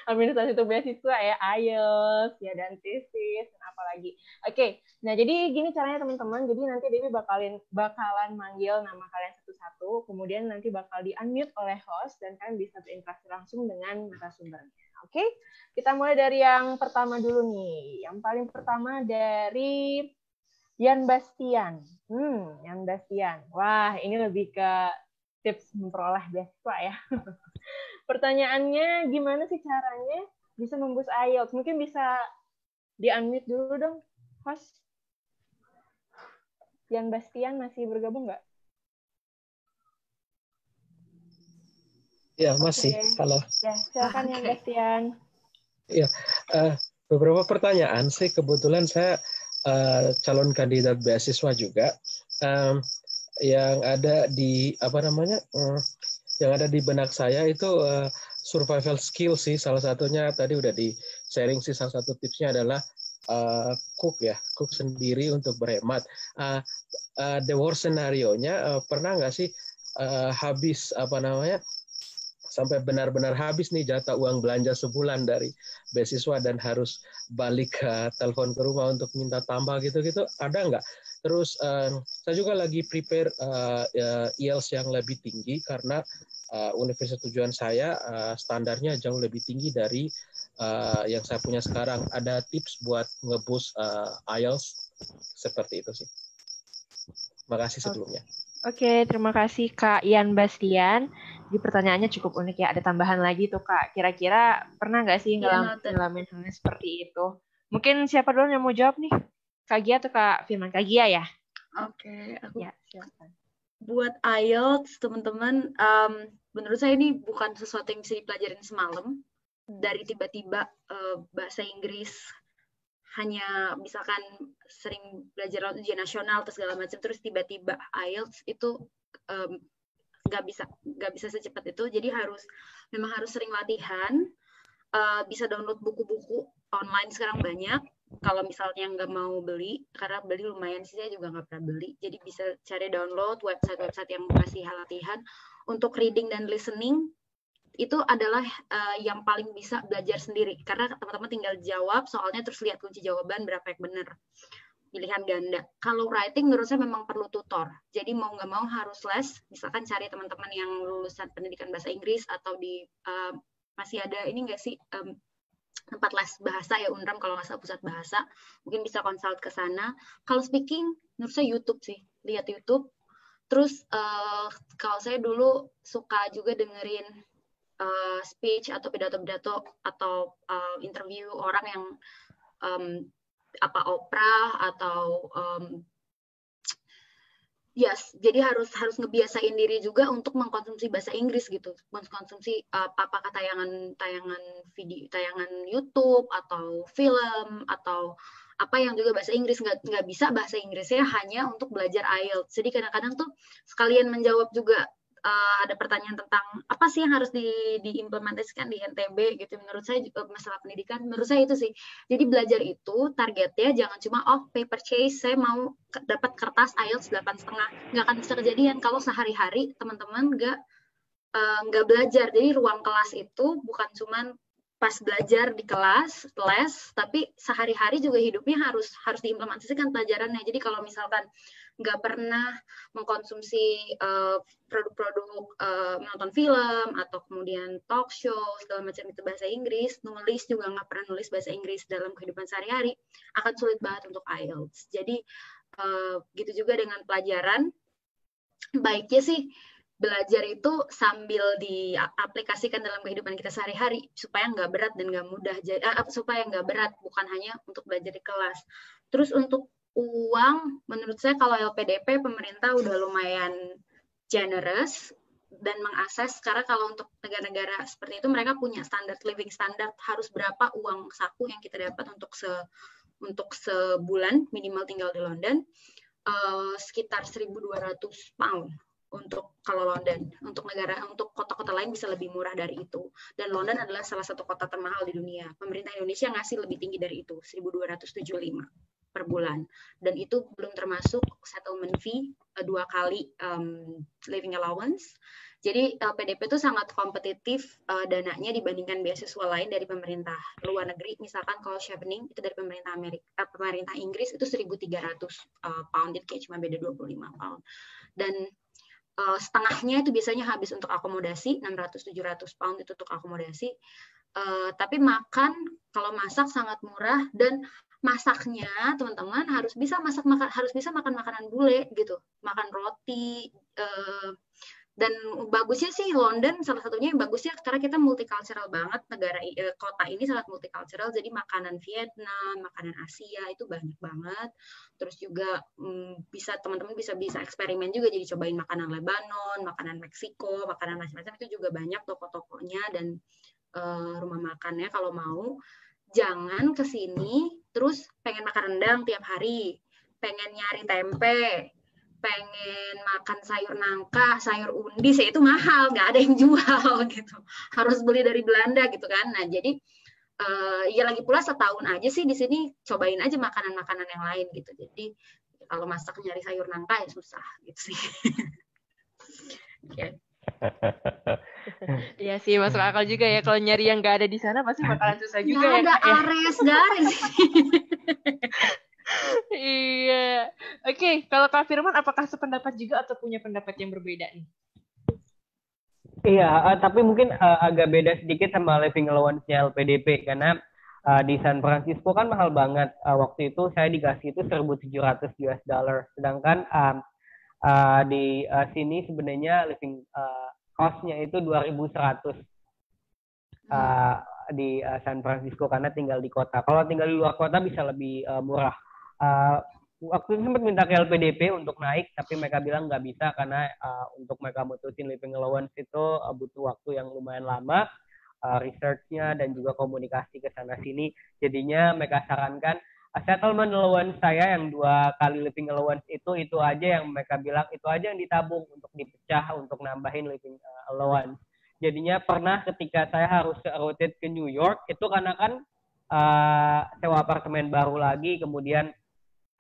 Administrasi untuk beasiswa ya, IELTS ya dan tesis dan apalagi. Oke. Nah, jadi gini caranya teman-teman. Jadi nanti Dewi bakalan manggil nama kalian satu-satu, kemudian nanti bakal di-unmute oleh host dan kalian bisa berinteraksi langsung dengan narasumbernya. Oke? Kita mulai dari yang pertama dulu nih. Yang paling pertama dari Yan Bastian. Yan Bastian. Wah, ini lebih ke tips memperoleh beasiswa ya. Pertanyaannya, gimana sih caranya bisa membus IELTS? Mungkin bisa di-unmute dulu dong, host. Yan Bastian masih bergabung nggak? Ya, masih. Halo. Ya, silakan Yan Bastian. Ya, beberapa pertanyaan sih. Kebetulan saya calon kandidat beasiswa juga, yang ada di yang ada di benak saya itu survival skill sih. Salah satunya tadi udah di sharing sih, salah satu tipsnya adalah cook sendiri untuk berhemat. The worst scenario-nya pernah nggak sih habis sampai benar-benar habis nih jatah uang belanja sebulan dari beasiswa dan harus balik ke telepon ke rumah untuk minta tambah gitu-gitu, ada nggak? Terus saya juga lagi prepare IELTS yang lebih tinggi karena universitas tujuan saya standarnya jauh lebih tinggi dari yang saya punya sekarang. Ada tips buat nge-boost IELTS seperti itu sih. Terima kasih sebelumnya. Oke, terima kasih Kak Ian Bastian. Di pertanyaannya cukup unik ya. Ada tambahan lagi tuh Kak. Kira-kira pernah nggak sih ngalamin hal seperti itu? Mungkin siapa dulu yang mau jawab nih? Kak Gia atau Kak Firman? Kak Gia ya? Oke, aku Ya, silakan. buat IELTS teman-teman, menurut saya ini bukan sesuatu yang bisa dipelajarin semalam. Dari tiba-tiba bahasa Inggris hanya misalkan sering belajar ujian nasional atau segala macam, terus tiba-tiba IELTS itu nggak bisa secepat itu. Jadi memang harus sering latihan. Bisa download buku-buku online sekarang banyak. Kalau misalnya nggak mau beli, karena beli lumayan sih, saya juga nggak pernah beli. Jadi bisa cari download website-website yang kasih latihan. Untuk reading dan listening itu adalah yang paling bisa belajar sendiri, karena teman-teman tinggal jawab soalnya terus lihat kunci jawaban berapa yang benar, pilihan ganda. Kalau writing menurut saya memang perlu tutor, jadi mau nggak mau harus les. Misalkan cari teman-teman yang lulusan pendidikan bahasa Inggris atau di masih ada ini nggak sih tempat les bahasa ya, Unram kalau nggak salah, pusat bahasa, mungkin bisa consult ke sana. Kalau speaking menurut saya YouTube sih, lihat YouTube. Terus kalau saya dulu suka juga dengerin speech atau pidato-pidato atau interview orang yang Oprah atau jadi harus ngebiasain diri juga untuk mengkonsumsi bahasa Inggris gitu, mengkonsumsi apakah tayangan video, tayangan YouTube atau film atau apa yang juga bahasa Inggris. Nggak bisa bahasa Inggrisnya hanya untuk belajar IELTS. Jadi kadang-kadang tuh sekalian menjawab juga. Ada pertanyaan tentang apa sih yang harus diimplementasikan di NTB gitu. Menurut saya masalah pendidikan, menurut saya itu sih. Jadi belajar itu targetnya jangan cuma paper chase, saya mau dapat kertas IELTS 8,5. Nggak akan bisa kejadian kalau sehari-hari teman-teman nggak belajar. Jadi ruang kelas itu bukan cuma pas belajar di kelas les, tapi sehari-hari juga hidupnya harus diimplementasikan pelajarannya. Jadi kalau misalkan nggak pernah mengkonsumsi produk-produk menonton film atau kemudian talk show segala macam itu bahasa Inggris, nulis juga nggak pernah nulis bahasa Inggris dalam kehidupan sehari-hari, akan sulit banget untuk IELTS. Jadi gitu juga dengan pelajaran, baiknya sih belajar itu sambil diaplikasikan dalam kehidupan kita sehari-hari supaya nggak berat dan nggak mudah, supaya nggak berat, bukan hanya untuk belajar di kelas. Terus untuk uang, menurut saya kalau LPDP pemerintah udah lumayan generous dan mengakses, karena kalau untuk negara-negara seperti itu mereka punya standar living standard, harus berapa uang saku yang kita dapat untuk sebulan minimal tinggal di London, sekitar 1.200 pound. Untuk kalau London, untuk kota-kota lain bisa lebih murah dari itu. Dan London adalah salah satu kota termahal di dunia. Pemerintah Indonesia ngasih lebih tinggi dari itu, 1.275 per bulan. Dan itu belum termasuk settlement fee 2 kali living allowance. Jadi LPDP itu sangat kompetitif dananya dibandingkan beasiswa lain dari pemerintah luar negeri. Misalkan kalau Chevening itu dari pemerintah pemerintah Inggris itu 1.300 pound, jadi kayak cuma beda 25 pound. Dan setengahnya itu biasanya habis untuk akomodasi, 600-700 pound itu untuk akomodasi. Tapi makan, kalau masak sangat murah, dan masaknya teman-teman harus bisa makan makanan bule gitu, makan roti. Dan bagusnya sih London, salah satunya yang bagusnya karena kita multicultural banget, kota ini sangat multicultural, jadi makanan Vietnam, makanan Asia itu banyak banget. Terus juga teman-teman bisa eksperimen juga, jadi cobain makanan Lebanon, makanan Meksiko, makanan macam-macam, itu juga banyak toko-tokonya dan rumah makannya. Kalau mau, jangan kesini terus pengen makan rendang tiap hari, pengen nyari tempe, pengen makan sayur nangka, sayur undis, ya itu mahal, nggak ada yang jual gitu. Harus beli dari Belanda gitu kan. Nah, jadi ya lagi pula setahun aja sih di sini, cobain aja makanan-makanan yang lain gitu. Jadi kalau masak nyari sayur nangka ya susah gitu sih. Okay. Iya sih, masuk akal juga ya. Kalau nyari yang nggak ada di sana pasti bakalan susah juga Nggak ya, ada Kak, ya. Ares. Iya. Oke, kalau Kak Firman apakah sependapat juga atau punya pendapat yang berbeda nih? Iya, tapi mungkin agak beda sedikit sama living allowance-nya LPDP karena di San Francisco kan mahal banget. Waktu itu saya dikasih itu 1.700 US dollar. Sedangkan di sini sebenarnya living cost-nya itu 2.100 di San Francisco karena tinggal di kota. Kalau tinggal di luar kota bisa lebih murah. Waktu itu sempat minta ke LPDP untuk naik, tapi mereka bilang nggak bisa karena untuk mereka mutusin living allowance itu butuh waktu yang lumayan lama, research-nya dan juga komunikasi ke sana sini. Jadinya mereka sarankan settlement allowance saya yang 2 kali living allowance itu aja yang mereka bilang itu aja yang ditabung untuk dipecah untuk nambahin living allowance. Jadinya pernah ketika saya harus rotate ke New York itu karena kan sewa apartemen baru lagi, kemudian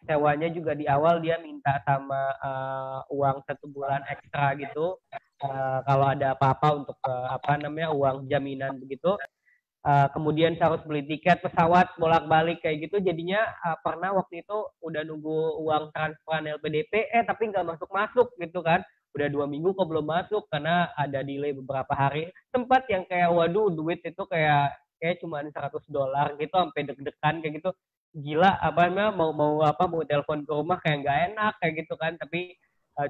sewanya juga di awal dia minta sama uang 1 bulan ekstra gitu kalau ada apa-apa untuk uang jaminan begitu. Kemudian saya harus beli tiket pesawat bolak-balik kayak gitu. Jadinya pernah waktu itu udah nunggu uang transferan LPDP tapi nggak masuk gitu kan. Udah 2 minggu kok belum masuk karena ada delay beberapa hari. Sempat yang kayak waduh duit itu kayak cuma $100 gitu sampai deg-degan kayak gitu. Gila mau telepon ke rumah kayak nggak enak kayak gitu kan, tapi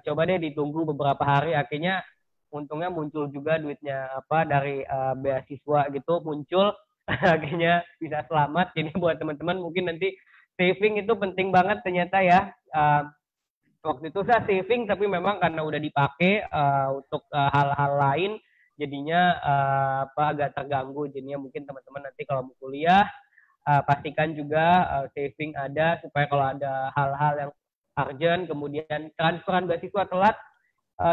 coba deh ditunggu beberapa hari, akhirnya untungnya muncul juga duitnya dari beasiswa gitu muncul akhirnya bisa selamat. Jadi buat teman-teman mungkin nanti saving itu penting banget ternyata ya. Waktu itu saya saving tapi memang karena udah dipakai untuk hal-hal lain jadinya agak terganggu. Jadinya mungkin teman-teman nanti kalau mau kuliah pastikan juga saving ada supaya kalau ada hal-hal yang urgent, kemudian transferan beasiswa telat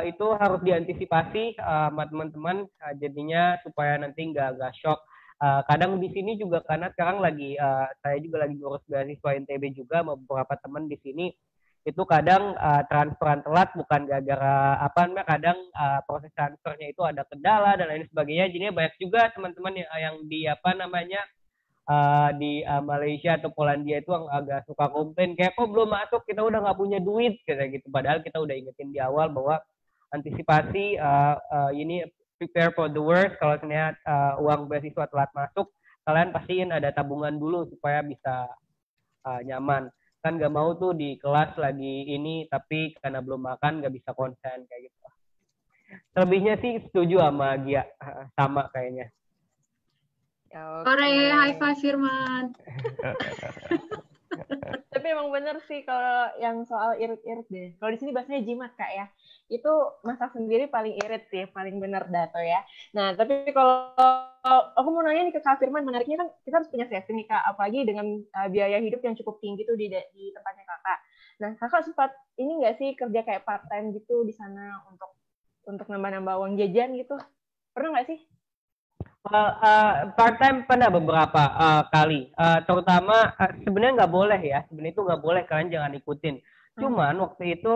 itu harus diantisipasi sama teman-teman jadinya supaya nanti nggak shock. Kadang di sini juga karena sekarang saya juga lagi ngurus beasiswa NTB juga sama beberapa teman di sini itu kadang transferan telat bukan gara-gara kadang proses transfernya itu ada kendala dan lain sebagainya. Jadinya banyak juga teman-teman yang di di Malaysia atau Polandia itu agak suka komplain kayak kok belum masuk, kita udah nggak punya duit kayak gitu. Padahal kita udah ingetin di awal bahwa antisipasi ini prepare for the worst. Kalau ternyata uang beasiswa telat masuk, kalian pastiin ada tabungan dulu supaya bisa nyaman. Kan nggak mau tuh di kelas lagi ini tapi karena belum makan nggak bisa konsen kayak gitu. Selebihnya sih setuju sama Gia, sama kayaknya. Sore, high five Firman. Tapi emang bener sih kalau yang soal irit-irit deh. Kalau di sini bahasanya jimat Kak ya. Itu masak sendiri paling irit sih, paling bener Dato ya. Nah, tapi kalau aku mau nanya nih ke Kak Firman, menariknya kan kita harus punya saving nih Kak, apalagi dengan biaya hidup yang cukup tinggi tuh di tempatnya Kakak. Nah, Kakak sempat ini nggak sih kerja kayak part time gitu di sana untuk nambah-nambah uang jajan gitu? Pernah nggak sih? Part time pernah beberapa kali, terutama sebenarnya nggak boleh ya, sebenarnya itu nggak boleh, kalian jangan ikutin. Cuman waktu itu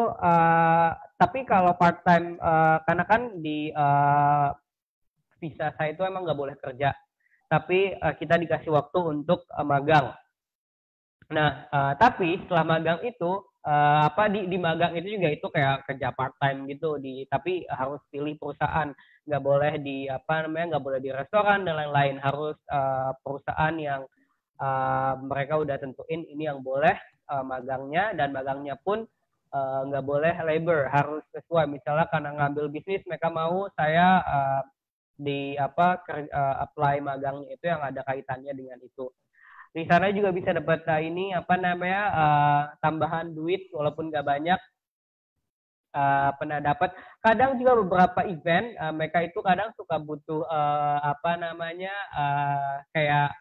tapi kalau part time karena kan di visa saya itu emang nggak boleh kerja, tapi kita dikasih waktu untuk magang. Nah tapi setelah magang itu di magang itu juga itu kayak kerja part time gitu tapi harus pilih perusahaan, nggak boleh nggak boleh di restoran dan lain-lain, harus perusahaan yang mereka udah tentuin ini yang boleh magangnya, dan magangnya pun nggak boleh labor, harus sesuai. Misalnya karena ngambil bisnis mereka mau saya apply magangnya itu yang ada kaitannya dengan itu. Di sana juga bisa dapat tambahan duit walaupun nggak banyak. Pernah dapat. Kadang juga beberapa event mereka itu kadang suka butuh kayak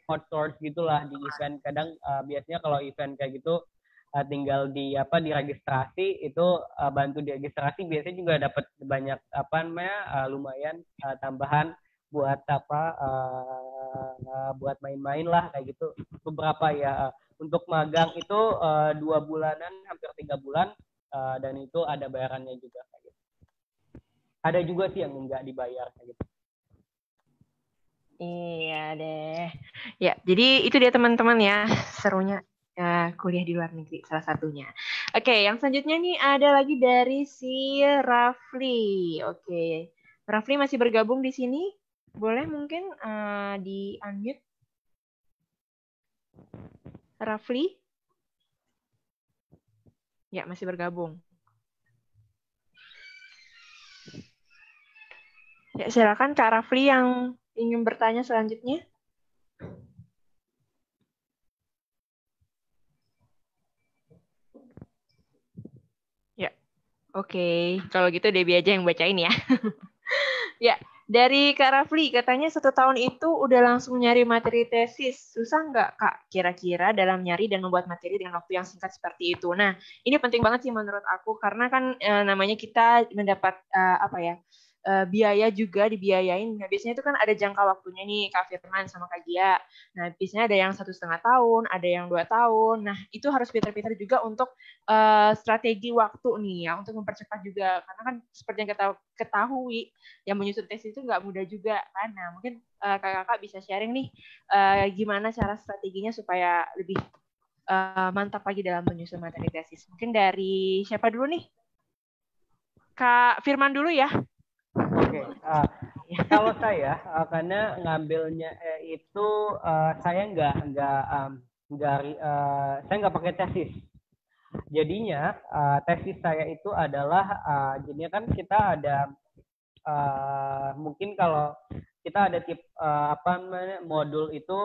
outsource gitulah di event. Kadang biasanya kalau event kayak gitu tinggal diregistrasi, itu bantu diregistrasi, biasanya juga dapat banyak lumayan tambahan buat buat main-main lah kayak gitu. Beberapa ya untuk magang itu 2 bulanan hampir 3 bulan dan itu ada bayarannya juga kayak gitu. ada juga sih yang nggak dibayar kayak gitu. Iya deh. Ya, jadi itu dia teman-teman ya, serunya kuliah di luar negeri salah satunya. Oke, yang selanjutnya nih ada lagi dari si Rafli. Oke, Rafli masih bergabung di sini? Boleh mungkin di unmute? Rafli? Ya, masih bergabung. Ya, silakan Kak Rafli yang ingin bertanya selanjutnya. Ya, oke. Kalau gitu Debbie aja yang bacain ya. Ya, dari Kak Rafli, katanya 1 tahun itu udah langsung nyari materi tesis. Susah nggak, Kak, kira-kira dalam nyari dan membuat materi dengan waktu yang singkat seperti itu? Nah, ini penting banget sih menurut aku, karena kan namanya kita mendapat biaya juga dibiayain. Nah, biasanya itu kan ada jangka waktunya nih, Kak Firman sama Kak Gia. Nah, biasanya ada yang 1,5 tahun, ada yang 2 tahun. Nah, itu harus pintar-pintar juga untuk strategi waktu nih ya, untuk mempercepat juga. Karena kan seperti yang kita ketahui, yang menyusun tesis itu nggak mudah juga kan. Nah, mungkin kakak-kakak bisa sharing nih gimana cara strateginya supaya lebih mantap lagi dalam menyusun materi tesis. Mungkin dari siapa dulu nih? Kak Firman dulu ya. Oke, kalau saya karena ngambilnya itu saya saya nggak pakai tesis. Jadinya tesis saya itu adalah jadinya kan kita ada mungkin kalau kita ada modul itu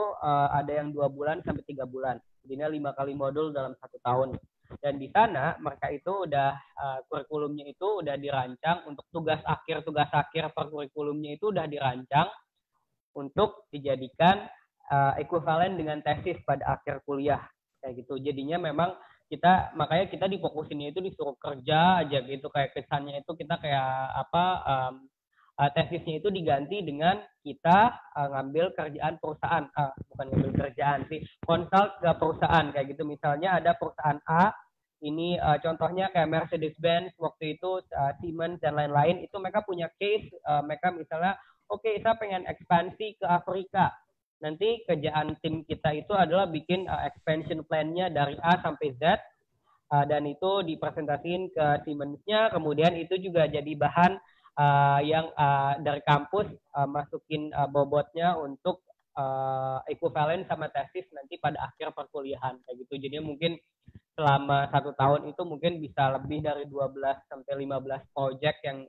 ada yang 2 bulan sampai 3 bulan. Jadinya 5 kali modul dalam 1 tahun. Dan di sana mereka itu udah kurikulumnya itu udah dirancang untuk tugas akhir per kurikulumnya itu udah dirancang untuk dijadikan ekuivalen dengan tesis pada akhir kuliah kayak gitu. Jadinya memang makanya kita difokusinnya itu disuruh kerja aja gitu, kayak kesannya itu kita kayak tesisnya itu diganti dengan kita ngambil kerjaan perusahaan, bukan ngambil kerjaan sih, konsult ke perusahaan kayak gitu. Misalnya ada perusahaan A, ini contohnya kayak Mercedes-Benz waktu itu, Siemens dan lain-lain, itu mereka punya case, mereka misalnya, oke, saya pengen ekspansi ke Afrika. Nanti kerjaan tim kita itu adalah bikin expansion plan-nya dari A sampai Z, dan itu dipresentasiin ke Siemens-nya, kemudian itu juga jadi bahan yang dari kampus masukin bobotnya untuk ekuivalen sama tesis nanti pada akhir perkuliahan kayak gitu. Jadi mungkin selama 1 tahun itu mungkin bisa lebih dari 12 sampai 15 project yang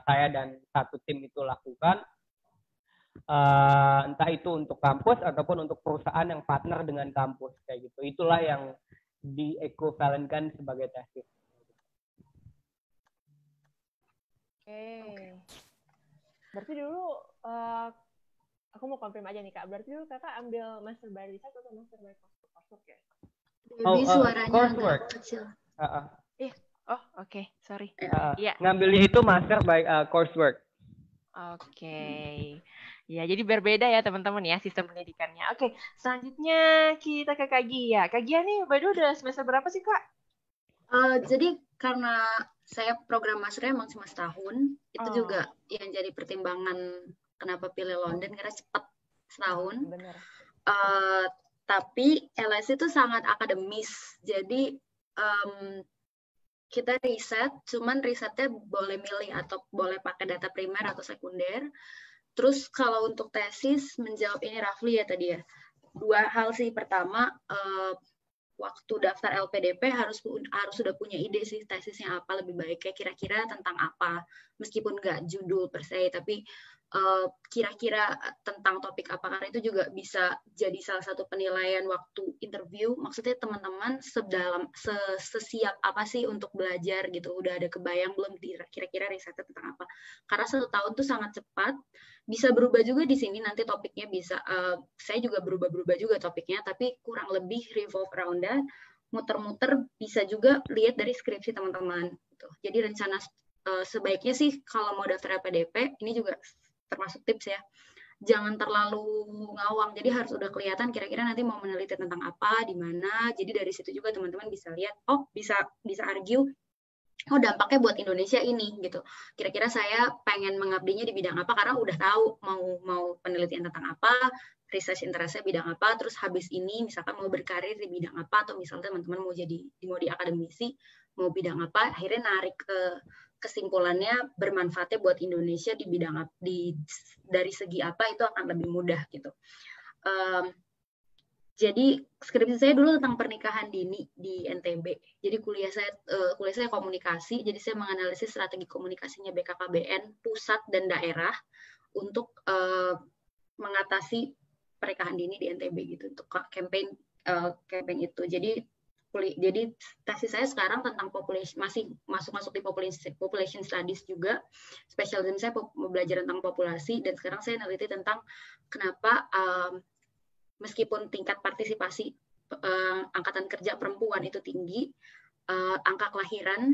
saya dan satu tim itu lakukan. Entah itu untuk kampus ataupun untuk perusahaan yang partner dengan kampus kayak gitu. Itulah yang diekuivalenkan sebagai tesis. Oke. Berarti dulu aku mau konfirm aja nih Kak. Berarti dulu Kakak ambil master by research atau master by coursework ya? Jadi suaranya agak kecil. Oke. Sorry. Ngambilnya itu master by coursework. Oke. Ya, jadi berbeda ya teman-teman ya sistem pendidikannya. Oke, selanjutnya kita ke Kak Gia. Kak Gia nih baru udah semester berapa sih Kak? Jadi karena saya program masternya emang cuma setahun, itu juga yang jadi pertimbangan kenapa pilih London, karena cepat setahun. Benar. Tapi LS itu sangat akademis, jadi kita riset, cuman risetnya boleh milih atau boleh pakai data primer atau sekunder. Terus kalau untuk tesis, menjawab ini Rafli ya tadi ya, 2 hal sih. Pertama, waktu daftar LPDP harus sudah punya ide sih tesisnya apa, lebih baiknya kira-kira tentang apa, meskipun nggak judul per se, tapi kira-kira tentang topik apa, karena itu juga bisa jadi salah satu penilaian waktu interview. Maksudnya teman-teman sesiap apa sih untuk belajar gitu, udah ada kebayang belum kira-kira risetnya tentang apa, karena 1 tahun tuh sangat cepat. Bisa berubah juga di sini nanti topiknya, bisa saya juga berubah-berubah juga topiknya, tapi kurang lebih revolve around that, muter-muter. Bisa juga lihat dari skripsi teman-teman gitu. Jadi rencana sebaiknya sih kalau mau daftar LPDP, ini juga termasuk tips ya, jangan terlalu ngawang, jadi harus udah kelihatan kira-kira nanti mau meneliti tentang apa, di mana. Jadi dari situ juga teman-teman bisa lihat, bisa argue oh dampaknya buat Indonesia ini gitu. Kira-kira saya pengen mengabdinya di bidang apa karena udah tahu mau penelitian tentang apa, research interestnya bidang apa, terus habis ini misalkan mau berkarir di bidang apa, atau misalnya teman-teman mau di akademisi, mau bidang apa, akhirnya narik ke kesimpulannya bermanfaatnya buat Indonesia di bidang dari segi apa itu akan lebih mudah gitu. Jadi skripsi saya dulu tentang pernikahan dini di NTB. Jadi kuliah saya komunikasi. Jadi saya menganalisis strategi komunikasinya BKKBN pusat dan daerah untuk mengatasi pernikahan dini di NTB gitu untuk campaign itu. Jadi tesis saya sekarang tentang population, masih masuk di population studies juga. Specialism saya belajar tentang populasi dan sekarang saya neliti tentang kenapa meskipun tingkat partisipasi angkatan kerja perempuan itu tinggi, angka kelahiran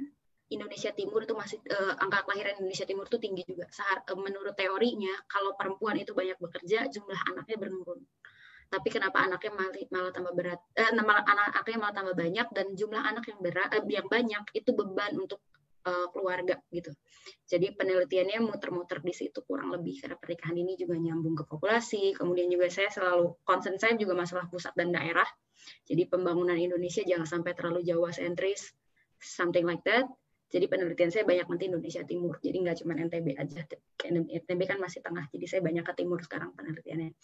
Indonesia Timur itu masih angka kelahiran Indonesia Timur itu tinggi juga. Menurut teorinya, kalau perempuan itu banyak bekerja, jumlah anaknya menurun. Tapi kenapa anaknya malah tambah berat? Anaknya malah tambah banyak dan jumlah anak yang banyak itu beban untuk keluarga gitu. Jadi penelitiannya muter-muter di situ kurang lebih karena pernikahan ini juga nyambung ke populasi. Kemudian juga saya selalu concern saya juga masalah pusat dan daerah. Jadi pembangunan Indonesia jangan sampai terlalu Jawa sentris, something like that. Jadi penelitian saya banyak nanti Indonesia Timur. Jadi nggak cuma NTB aja. NTB kan masih tengah. Jadi saya banyak ke timur sekarang penelitiannya.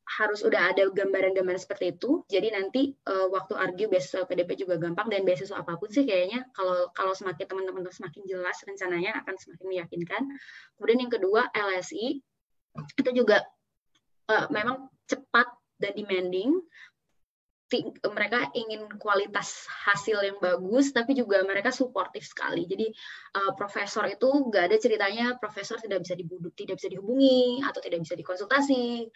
Harus udah ada gambaran-gambaran seperti itu. Jadi nanti waktu argue beasiswa PDP juga gampang dan beasiswa apapun sih kayaknya kalau semakin teman-teman semakin jelas rencananya akan semakin meyakinkan. Kemudian yang kedua LSI itu juga memang cepat dan demanding. Mereka ingin kualitas hasil yang bagus, tapi juga mereka suportif sekali. Jadi profesor itu nggak ada ceritanya profesor tidak bisa dihubungi atau tidak bisa dikonsultasi.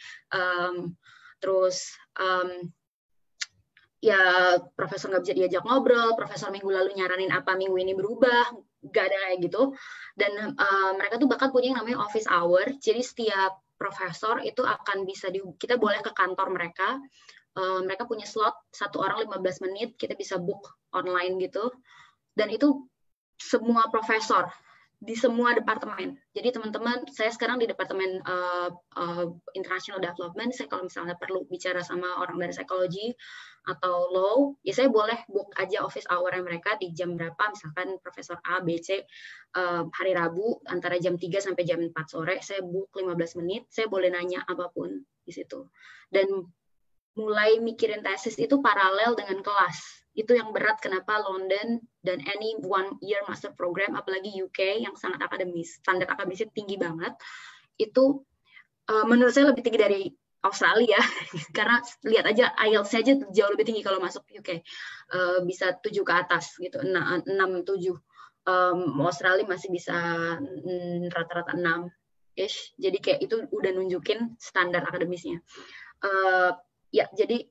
Ya profesor nggak bisa diajak ngobrol. Profesor minggu lalu nyaranin apa, minggu ini berubah, nggak ada kayak gitu. Dan mereka tuh bahkan punya yang namanya office hour. Jadi setiap profesor itu akan bisa kita boleh ke kantor mereka. Mereka punya slot 1 orang 15 menit, kita bisa book online gitu. Dan itu semua profesor di semua departemen. Jadi teman-teman, saya sekarang di departemen International Development, saya kalau misalnya perlu bicara sama orang dari psikologi atau law, ya saya boleh book aja office hour-nya mereka di jam berapa, misalkan Profesor A, B, C, hari Rabu, antara jam 3 sampai jam 4 sore, saya book 15 menit, saya boleh nanya apapun di situ. Dan mulai mikirin tesis itu paralel dengan kelas. Itu yang berat kenapa London dan any 1 year master program, apalagi UK yang sangat akademis, standar akademisnya tinggi banget, itu menurut saya lebih tinggi dari Australia. Karena lihat aja IELTS saja jauh lebih tinggi kalau masuk UK. Bisa 7 ke atas, gitu, 6-7. Australia masih bisa rata-rata 6-ish. Jadi kayak itu udah nunjukin standar akademisnya. Ya, jadi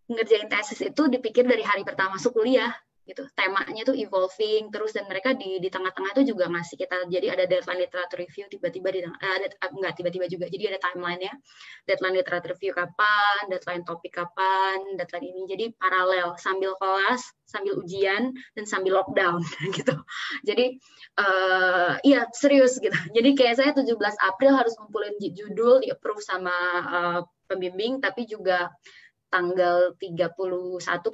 ngerjain tesis itu dipikir dari hari pertama masuk kuliah gitu. Temanya tuh evolving terus dan mereka di tengah-tengah itu juga ngasih kita, jadi ada deadline literature review tiba-tiba nggak tiba-tiba juga. Jadi ada timeline-nya. Deadline literature review kapan, deadline topik kapan, deadline ini. Jadi paralel sambil kelas, sambil ujian dan sambil lockdown gitu. Jadi iya serius gitu. Jadi kayak saya 17 April harus ngumpulin judul di-approve sama pembimbing, tapi juga tanggal 31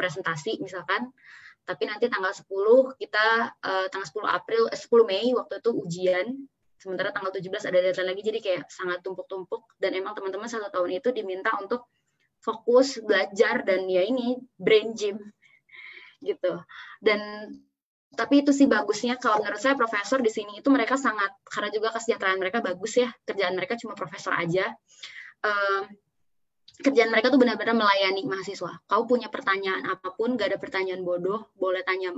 presentasi misalkan, tapi nanti tanggal 10 kita tanggal 10 Mei waktu itu ujian, sementara tanggal 17 ada deadline lagi, jadi kayak sangat tumpuk-tumpuk. Dan emang teman-teman 1 tahun itu diminta untuk fokus belajar dan ya ini brain gym gitu. Dan tapi itu sih bagusnya kalau menurut saya profesor di sini itu mereka sangat, karena juga kesejahteraan mereka bagus ya, kerjaan mereka cuma profesor aja. Kerjaan mereka tuh benar-benar melayani mahasiswa. Kau punya pertanyaan apapun, gak ada pertanyaan bodoh, boleh tanya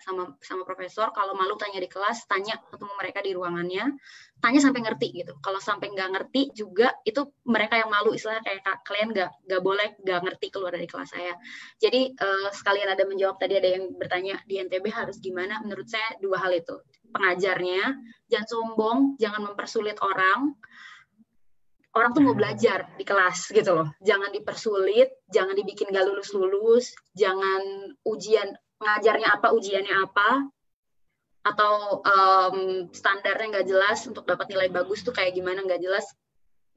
sama profesor. Kalau malu tanya di kelas, tanya ketemu mereka di ruangannya, tanya sampai ngerti gitu. Kalau sampai nggak ngerti juga itu mereka yang malu, istilahnya kayak kalian nggak boleh nggak ngerti keluar dari kelas saya. Jadi sekalian ada menjawab tadi ada yang bertanya di NTB harus gimana. Menurut saya 2 hal itu. Pengajarnya jangan sombong, jangan mempersulit orang. Orang tuh mau belajar di kelas gitu loh. Jangan dipersulit, jangan dibikin gak lulus-lulus, jangan ujian, ngajarnya apa, ujiannya apa. atau standarnya nggak jelas untuk dapat nilai bagus tuh kayak gimana nggak jelas.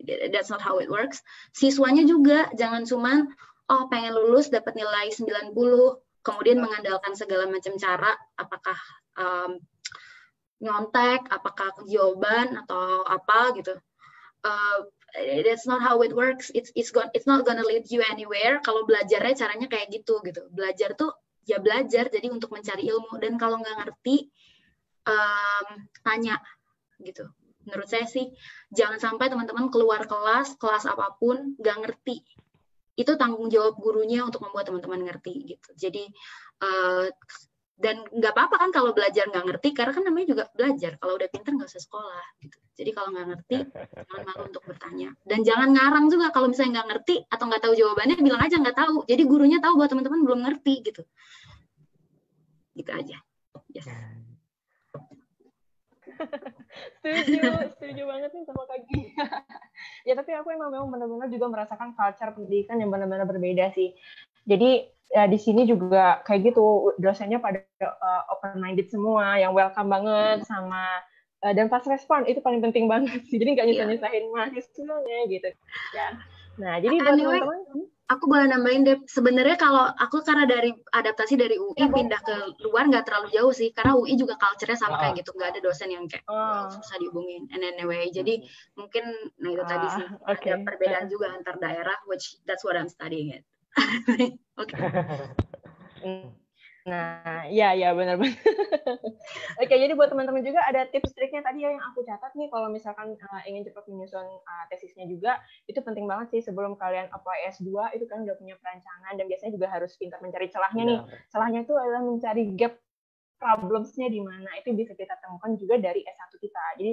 That's not how it works. Siswanya juga jangan cuman pengen lulus dapat nilai 90 kemudian mengandalkan segala macam cara, apakah nyontek, apakah jawaban atau apa gitu. That's not how it works. It's not gonna lead you anywhere. Kalau belajarnya caranya kayak gitu. Belajar tuh ya belajar jadi untuk mencari ilmu, dan kalau nggak ngerti tanya gitu. Menurut saya sih jangan sampai teman-teman keluar kelas apapun nggak ngerti. Itu tanggung jawab gurunya untuk membuat teman-teman ngerti gitu. Jadi dan nggak apa-apa kan kalau belajar nggak ngerti, karena kan namanya juga belajar. Kalau udah pinter nggak usah sekolah gitu. Jadi kalau nggak ngerti jangan malu untuk bertanya, dan jangan ngarang juga kalau misalnya nggak ngerti atau nggak tahu jawabannya, bilang aja nggak tahu. Jadi gurunya tahu bahwa teman-teman belum ngerti gitu. Gitu aja. Yes. Setuju banget nih sama Kak Gia. Ya tapi aku emang benar-benar juga merasakan culture pendidikan yang benar-benar berbeda sih. Jadi ya, di sini juga kayak gitu, dosennya pada open minded semua, yang welcome banget sama dan pas respon itu paling penting banget sih. Jadi nggak nyusahin mahasiswanya gitu kan. Nah jadi buat teman-teman, aku boleh nambahin deh, sebenarnya kalau aku karena dari adaptasi dari UI pindah ke luar nggak terlalu jauh sih, karena UI juga culture-nya sama kayak gitu, nggak ada dosen yang kayak susah dihubungin. And anyway, jadi mungkin itu tadi sih ada perbedaan juga antar daerah, which that's what I'm studying it. Oke. Nah, ya benar-benar. Oke, jadi buat teman-teman juga ada tips triknya tadi yang aku catat nih, kalau misalkan ingin cepat menyusun tesisnya juga, itu penting banget sih sebelum kalian apply S2, itu kan udah punya perancangan, dan biasanya juga harus pintar mencari celahnya nih. Celahnya itu adalah mencari gap problems-nya di mana, itu bisa kita temukan juga dari S1 kita. Jadi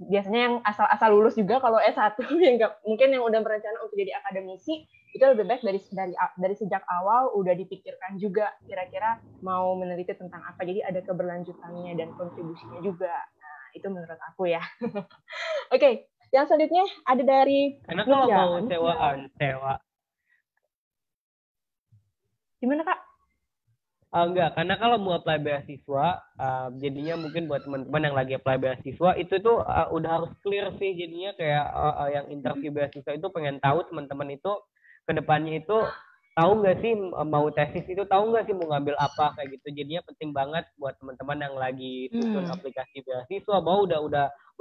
biasanya yang asal lulus juga kalau S1 yang mungkin yang udah berencana untuk jadi akademisi, itu lebih baik dari sejak awal udah dipikirkan juga kira-kira mau meneliti tentang apa, jadi ada keberlanjutannya dan kontribusinya juga. Nah itu menurut aku ya. Oke, yang selanjutnya ada dari karena kalau mau sewa gimana Kak? Enggak, karena kalau mau apply beasiswa, jadinya mungkin buat teman-teman yang lagi apply beasiswa, itu tuh udah harus clear sih, jadinya kayak yang interview beasiswa itu pengen tahu teman-teman itu kedepannya itu tahu nggak sih mau tesis itu, tahu nggak sih mau ngambil apa kayak gitu. Jadinya penting banget buat teman-teman yang lagi susun aplikasi beasiswa bahwa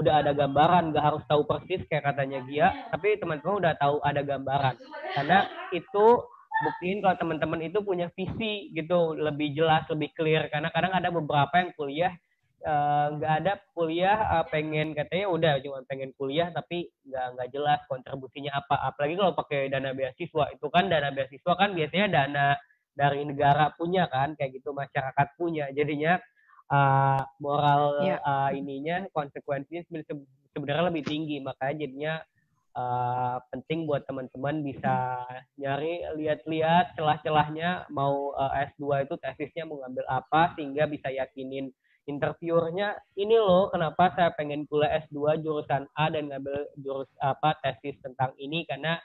udah ada gambaran, nggak harus tahu persis kayak katanya Gia, tapi teman-teman udah tahu ada gambaran, karena itu buktiin kalau teman-teman itu punya visi gitu, lebih jelas, lebih clear. Karena kadang ada beberapa yang kuliah nggak ada kuliah, pengen katanya udah cuma pengen kuliah tapi nggak jelas kontribusinya apa. Apalagi kalau pakai dana beasiswa, itu kan dana beasiswa kan biasanya dana dari negara punya kan, kayak gitu, masyarakat punya. Jadinya moral ininya, konsekuensinya sebenarnya lebih tinggi. Makanya jadinya penting buat teman-teman bisa nyari, lihat-lihat celah-celahnya, mau S2 itu tesisnya mau ngambil apa, sehingga bisa yakinin interviewernya, ini loh kenapa saya pengen kuliah S2 jurusan A dan ngambil tesis tentang ini, karena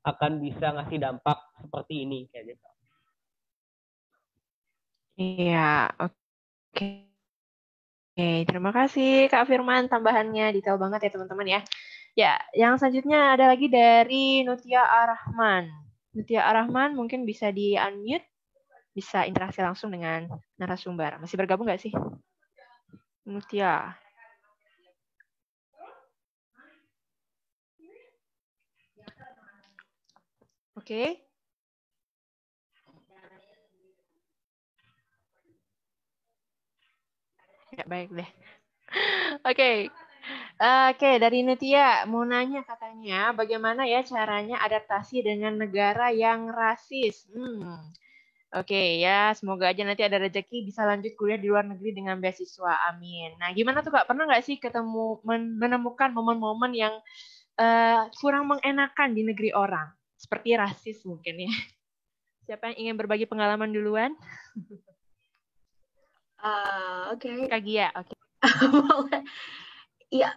akan bisa ngasih dampak seperti ini kayak gitu. Iya, oke. Terima kasih Kak Firman, tambahannya detail banget ya teman-teman ya. Ya, yang selanjutnya ada lagi dari Nutia Arahman. Nutia Arahman mungkin bisa di-unmute, bisa interaksi langsung dengan narasumber. Masih bergabung nggak sih? Nutia. Oke. Ya, baik deh. Oke. Oke, dari Nutia mau nanya katanya, bagaimana ya caranya adaptasi dengan negara yang rasis? Oke ya, semoga aja nanti ada rezeki bisa lanjut kuliah di luar negeri dengan beasiswa. Amin. Nah, gimana tuh Kak? Pernah nggak sih menemukan momen-momen yang kurang mengenakan di negeri orang? Seperti rasis mungkin ya. Siapa yang ingin berbagi pengalaman duluan? Oke. Kak Gia, oke. Iya,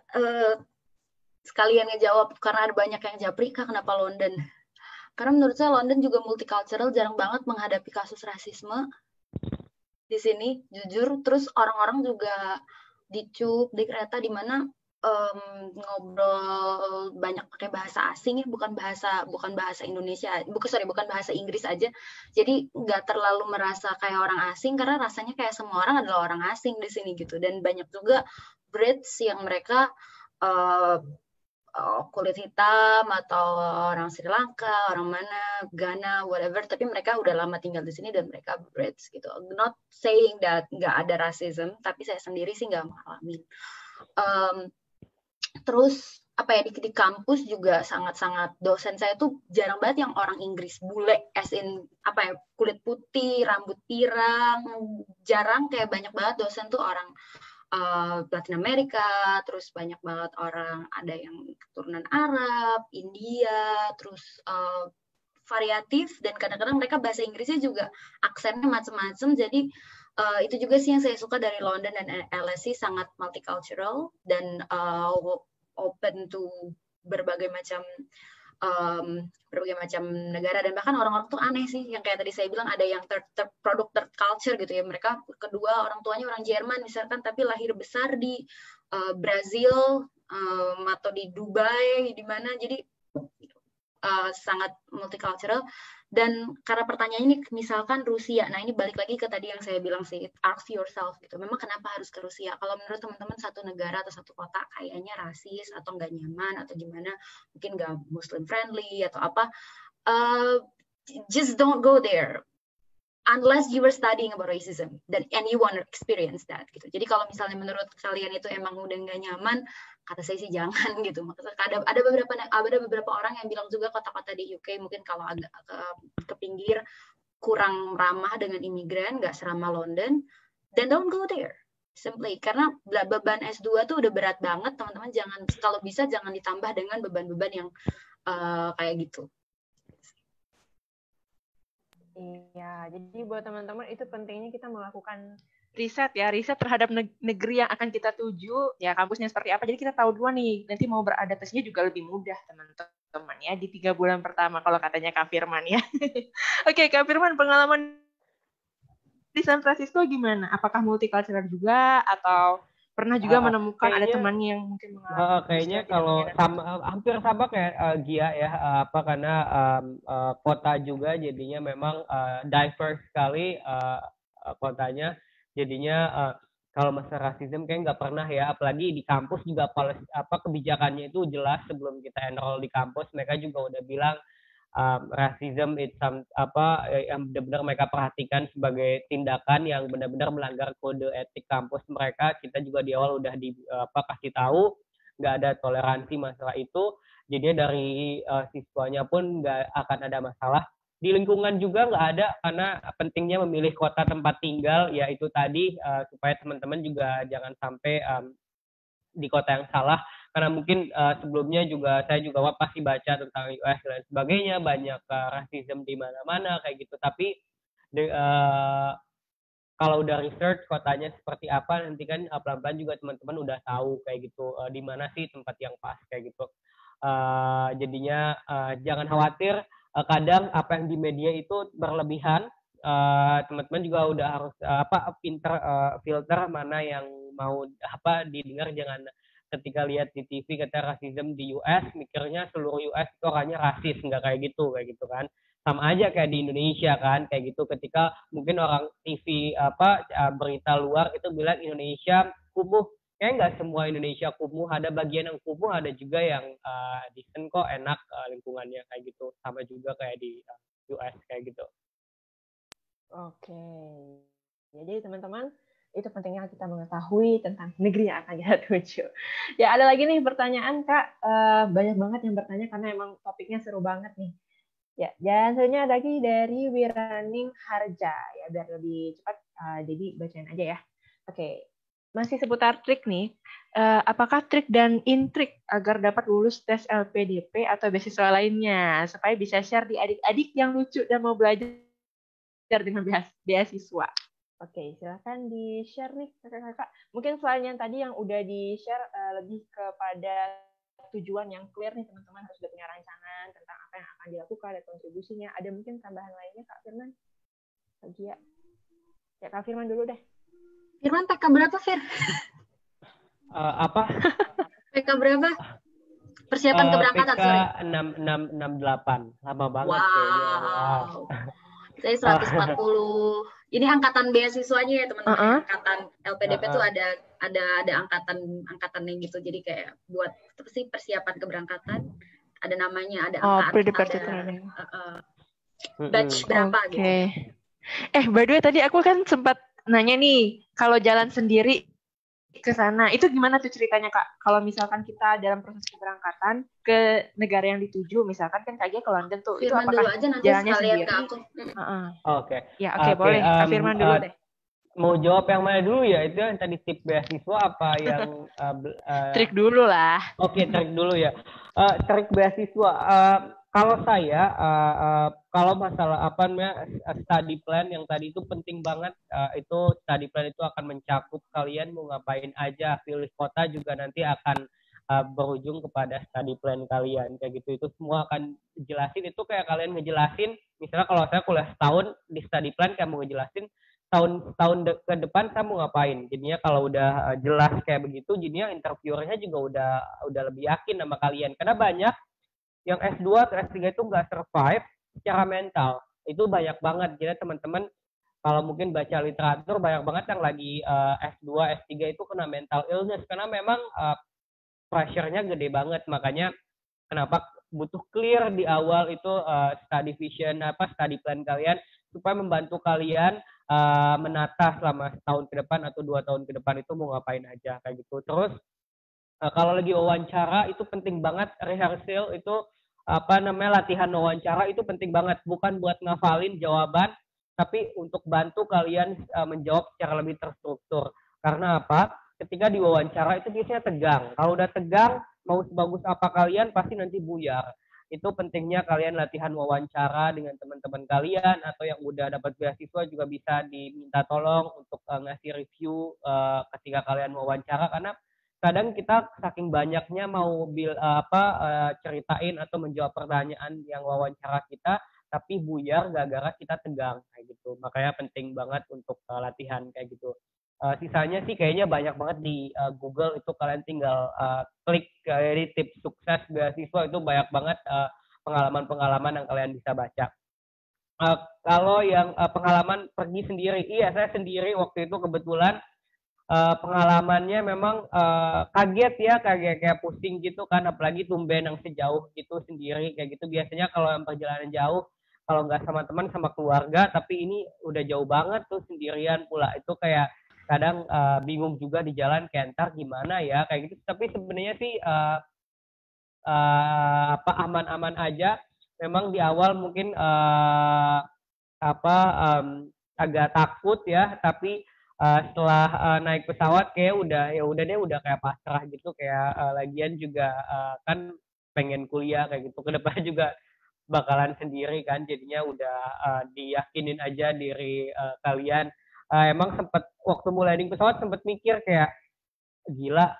sekalian ngejawab karena ada banyak yang japri, Kak, kenapa London? Karena menurut saya London juga multicultural, jarang banget menghadapi kasus rasisme. di sini, jujur. Terus orang-orang juga dicup di kereta di mana ngobrol banyak pakai bahasa asing ya, bukan bahasa Indonesia, bukan bahasa Inggris aja. Jadi nggak terlalu merasa kayak orang asing karena rasanya kayak semua orang adalah orang asing di sini gitu. Dan banyak juga Brits yang mereka kulit hitam atau orang Sri Lanka, orang mana, Ghana, whatever, tapi mereka udah lama tinggal di sini dan mereka Brits gitu. Not saying that nggak ada racism, tapi saya sendiri sih nggak mengalami. Terus apa ya, di kampus juga sangat-sangat dosen saya tuh jarang banget yang orang Inggris bule, as in apa ya, kulit putih, rambut pirang, jarang. Kayak banyak banget dosen tuh orang Latin Amerika, terus banyak banget orang, ada yang keturunan Arab, India, terus variatif, dan kadang-kadang mereka bahasa Inggrisnya juga aksennya macam-macam. Jadi itu juga sih yang saya suka dari London dan LSE, sangat multicultural dan open to berbagai macam negara. Dan bahkan orang-orang tuh aneh sih, yang kayak tadi saya bilang ada yang third culture gitu ya, mereka kedua orang tuanya orang Jerman misalkan, tapi lahir besar di Brazil atau di Dubai, di mana, jadi sangat multicultural. Dan karena pertanyaan ini misalkan Rusia, nah ini balik lagi ke tadi yang saya bilang sih, ask yourself gitu, memang kenapa harus ke Rusia? Kalau menurut teman-teman satu negara atau satu kota kayaknya rasis atau nggak nyaman atau gimana, mungkin nggak Muslim friendly atau apa, just don't go there unless you were studying about racism and you want to experience that gitu. Jadi kalau misalnya menurut kalian itu emang udah nggak nyaman, kata saya sih jangan gitu. Makanya ada beberapa orang yang bilang juga kota-kota di UK mungkin kalau agak ke pinggir kurang ramah dengan imigran, nggak seramah London, then don't go there. Simply karena beban S2 tuh udah berat banget, teman-teman. Jangan, kalau bisa jangan ditambah dengan beban-beban yang kayak gitu. Iya, jadi buat teman-teman itu pentingnya kita melakukan riset terhadap negeri yang akan kita tuju, ya kampusnya seperti apa. Jadi kita tahu dulu nih, nanti mau beradaptasinya juga lebih mudah teman-teman ya di 3 bulan pertama kalau katanya Kak Firman ya. Oke, Kak Firman, pengalaman di San Francisco gimana? Apakah multicultural juga atau pernah juga menemukan ada teman yang mungkin mengalami? Kayaknya kalau hampir sama kayak Gia ya, karena kota juga jadinya memang diverse sekali kotanya, jadinya kalau masalah rasisme kayak nggak pernah ya, apalagi di kampus juga kebijakannya itu jelas sebelum kita enroll di kampus, mereka juga udah bilang racism itu yang benar-benar mereka perhatikan sebagai tindakan yang benar-benar melanggar kode etik kampus mereka. Kita juga di awal udah kasih tahu nggak ada toleransi masalah itu. Jadi dari siswanya pun nggak akan ada masalah. Di lingkungan juga nggak ada, karena pentingnya memilih kota tempat tinggal, yaitu tadi supaya teman-teman juga jangan sampai di kota yang salah. Karena mungkin sebelumnya juga saya juga pasti baca tentang US dan sebagainya, banyak rasisme di mana-mana kayak gitu. Tapi kalau udah research kotanya seperti apa, nanti kan pelan-pelan juga teman-teman udah tahu kayak gitu di mana sih tempat yang pas kayak gitu. Jadinya jangan khawatir, kadang apa yang di media itu berlebihan. Teman-teman juga udah harus pinter filter mana yang mau didengar. Jangan ketika lihat di TV kata rasisme di US, mikirnya seluruh US itu orangnya rasis, nggak kayak gitu kan. Sama aja kayak di Indonesia kan, kayak gitu. Ketika mungkin orang TV berita luar itu bilang Indonesia kumuh, kayak nggak semua Indonesia kumuh, ada bagian yang kumuh, ada juga yang decent kok, enak lingkungannya kayak gitu. Sama juga kayak di US kayak gitu. Oke, jadi teman-teman, itu pentingnya kita mengetahui tentang negeri yang akan kita tuju. Ya, ada lagi nih pertanyaan, Kak. Banyak banget yang bertanya karena emang topiknya seru banget nih. Ya, dan selanjutnya ada lagi dari Wiraning Harja. Ya, biar lebih cepat, jadi bacain aja ya. Oke, masih seputar trik nih. Apakah trik dan intrik agar dapat lulus tes LPDP atau beasiswa lainnya, supaya bisa share di adik-adik yang lucu dan mau belajar dengan beasiswa? Oke, silakan di-share nih kakak-kakak. Mungkin selain yang tadi yang udah di-share, lebih kepada tujuan yang clear nih, teman-teman harus sudah punya rancangan tentang apa yang akan dilakukan dan kontribusinya. Ada mungkin tambahan lainnya, Kak Firman? Kak Gia? Ya Kak Firman dulu deh. Firman PK berapa, Fir? Apa? PK berapa? Persiapan keberangkatan, PK sorry. 6668. Lama banget kayaknya. Wow. Saya 140. Ini angkatan beasiswanya ya, teman-teman. Angkatan LPDP tuh ada angkatannya gitu. Jadi kayak buat apa sih persiapan keberangkatan, ada namanya, ada angkatan, ada batch berapa gitu. By the way tadi aku kan sempat nanya nih, kalau jalan sendiri ke sana, itu gimana tuh ceritanya Kak? Kalau misalkan kita dalam proses keberangkatan ke negara yang dituju, misalkan kan Kak Gia ke London tuh, Firman itu apakah dulu aja, nanti jalannya sendiri? ke aku. Oke. Ya oke, boleh. Kak Firman dulu deh. Mau jawab yang mana dulu ya? Itu yang tadi tip beasiswa apa yang trik dulu lah. Oke, trik dulu ya. Trik beasiswa. Kalau saya, kalau masalah apa namanya study plan yang tadi itu penting banget. Itu study plan itu akan mencakup kalian mau ngapain aja. Pilih kota juga nanti akan berujung kepada study plan kalian kayak gitu. Itu semua akan dijelasin. Itu kayak kalian ngejelasin. Misalnya kalau saya kuliah setahun di study plan, kayak mau ngejelasin tahun ke depan saya mau ngapain. Jadinya kalau udah jelas kayak begitu, jadinya interviewernya juga udah lebih yakin sama kalian. Karena banyak yang S2 atau S3 itu nggak survive secara mental. Itu banyak banget. Jadi teman-teman kalau mungkin baca literatur, banyak banget yang lagi S2, S3 itu kena mental illness. Karena memang pressure-nya gede banget. Makanya kenapa butuh clear di awal itu study vision, study plan kalian, supaya membantu kalian menata selama setahun ke depan atau 2 tahun ke depan itu mau ngapain aja kayak gitu. Terus kalau lagi wawancara itu penting banget, rehearsal itu latihan wawancara itu penting banget, bukan buat ngafalin jawaban, tapi untuk bantu kalian menjawab secara lebih terstruktur. Karena apa? Ketika di wawancara itu biasanya tegang. Kalau udah tegang, mau sebagus apa kalian pasti nanti buyar. Itu pentingnya kalian latihan wawancara dengan teman-teman kalian, atau yang udah dapat beasiswa juga bisa diminta tolong untuk ngasih review ketika kalian wawancara. Karena kadang kita saking banyaknya mau ceritain atau menjawab pertanyaan yang wawancara kita, tapi buyar gara-gara kita tegang kayak gitu. Makanya penting banget untuk latihan kayak gitu. Sisanya sih kayaknya banyak banget di Google, itu kalian tinggal klik di tips sukses beasiswa, itu banyak banget pengalaman-pengalaman yang kalian bisa baca. Kalau yang pengalaman pergi sendiri, iya saya sendiri waktu itu kebetulan pengalamannya memang kaget ya, kayak pusing gitu kan, apalagi tumben yang sejauh itu sendiri kayak gitu. Biasanya kalau yang perjalanan jauh, kalau nggak sama teman sama keluarga, tapi ini udah jauh banget tuh sendirian pula, itu kayak kadang bingung juga di jalan, kayak ntar gimana ya kayak gitu. Tapi sebenarnya sih aman-aman aja. Memang di awal mungkin agak takut ya, tapi setelah naik pesawat kayak udah kayak pasrah gitu, kayak lagian juga kan pengen kuliah kayak gitu, kedepannya juga bakalan sendiri kan, jadinya udah diyakinin aja diri kalian. Emang sempet waktu mulai landing pesawat sempet mikir kayak gila,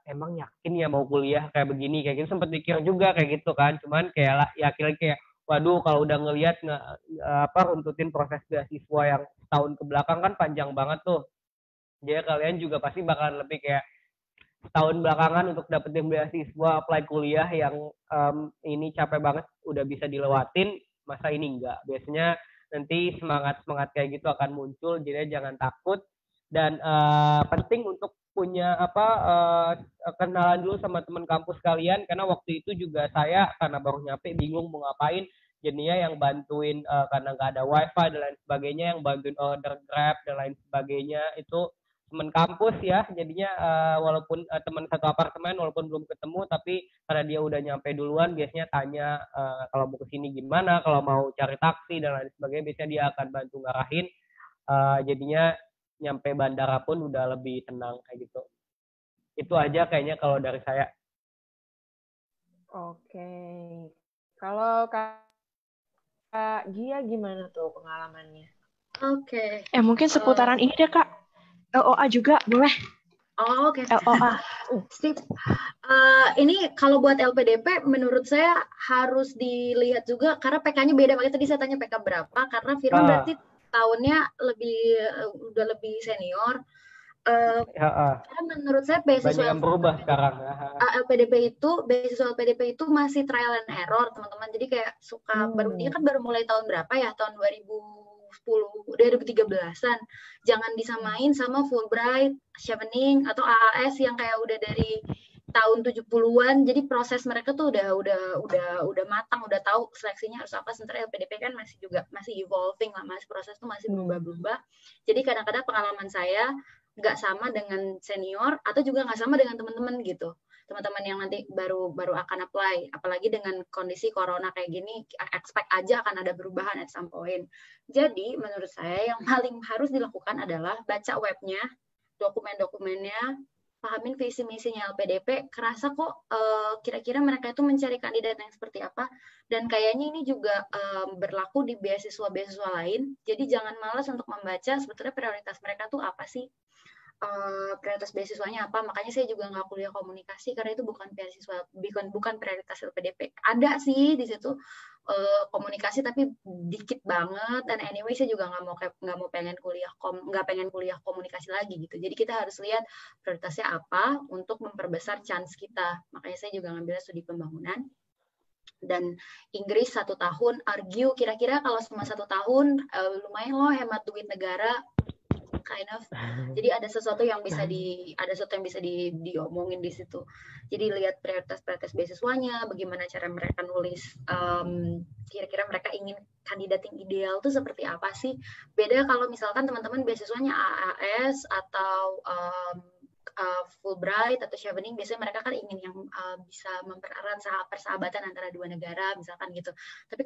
emang yakin ya mau kuliah kayak begini kayak gitu, sempet mikir juga kayak gitu kan. Cuman kayak yakin kayak waduh, kalau udah ngelihat runtutin proses beasiswa yang setahun ke belakang kan panjang banget tuh. Jadi kalian juga pasti bakalan lebih kayak setahun belakangan untuk dapetin beasiswa, apply kuliah yang ini capek banget udah bisa dilewatin, masa ini enggak. Biasanya nanti semangat kayak gitu akan muncul, jadi jangan takut. Dan penting untuk punya kenalan dulu sama teman kampus kalian, karena waktu itu juga saya karena baru nyampe bingung mau ngapain, jadinya yang bantuin karena nggak ada wifi dan lain sebagainya, yang bantuin order Grab dan lain sebagainya itu teman kampus ya. Jadinya walaupun teman satu apartemen, walaupun belum ketemu, tapi karena dia udah nyampe duluan, biasanya tanya kalau mau kesini gimana, kalau mau cari taksi dan lain sebagainya, biasanya dia akan bantu ngarahin. Jadinya nyampe bandara pun udah lebih tenang kayak gitu. Itu aja kayaknya kalau dari saya. Oke. Kalau Kak Gia gimana tuh pengalamannya? Oke. Mungkin seputaran ini deh Kak. LOA juga boleh. Oh, oke. LOA. Sip. Ini kalau buat LPDP menurut saya harus dilihat juga karena PK-nya beda. Makanya tadi saya tanya PK berapa, karena Firman berarti tahunnya udah lebih senior. Karena menurut saya banyak yang berubah sekarang. Beasiswa LPDP itu masih trial and error, teman-teman. Jadi kayak suka dia kan baru mulai tahun berapa ya? Tahun 2013-an. Jangan disamain sama Fulbright, Chevening atau AAS yang kayak udah dari tahun 70-an. Jadi proses mereka tuh udah matang, udah tahu seleksinya harus apa. Sementara LPDP kan masih evolving lah, proses tuh masih berubah-berubah. Jadi kadang-kadang pengalaman saya nggak sama dengan senior atau juga nggak sama dengan teman-teman gitu, teman-teman yang nanti baru akan apply, apalagi dengan kondisi corona kayak gini, expect aja akan ada perubahan at some point. Jadi menurut saya yang paling harus dilakukan adalah baca webnya, dokumen-dokumennya, pahamin visi misinya LPDP, kerasa kok kira-kira mereka itu mencari kandidat yang seperti apa, dan kayaknya ini juga berlaku di beasiswa lain. Jadi jangan malas untuk membaca sebetulnya prioritas mereka tuh apa sih, prioritas beasiswanya apa. Makanya saya juga nggak kuliah komunikasi karena itu bukan beasiswa, bukan prioritas LPDP. Ada sih di situ komunikasi tapi dikit banget, dan anyway saya juga nggak pengen kuliah komunikasi lagi gitu. Jadi kita harus lihat prioritasnya apa untuk memperbesar chance kita. Makanya saya juga ngambil studi pembangunan. Dan Inggris 1 tahun, argue kira-kira kalau cuma 1 tahun lumayan loh hemat duit negara, kind of. Jadi ada sesuatu yang bisa diomongin di situ. Jadi lihat prioritas beasiswanya, bagaimana cara mereka nulis, kira-kira mereka ingin kandidat yang ideal tuh seperti apa sih. Beda kalau misalkan teman-teman beasiswanya AAS atau Fulbright atau Chevening, biasanya mereka kan ingin yang bisa mempererat persahabatan antara dua negara misalkan gitu. Tapi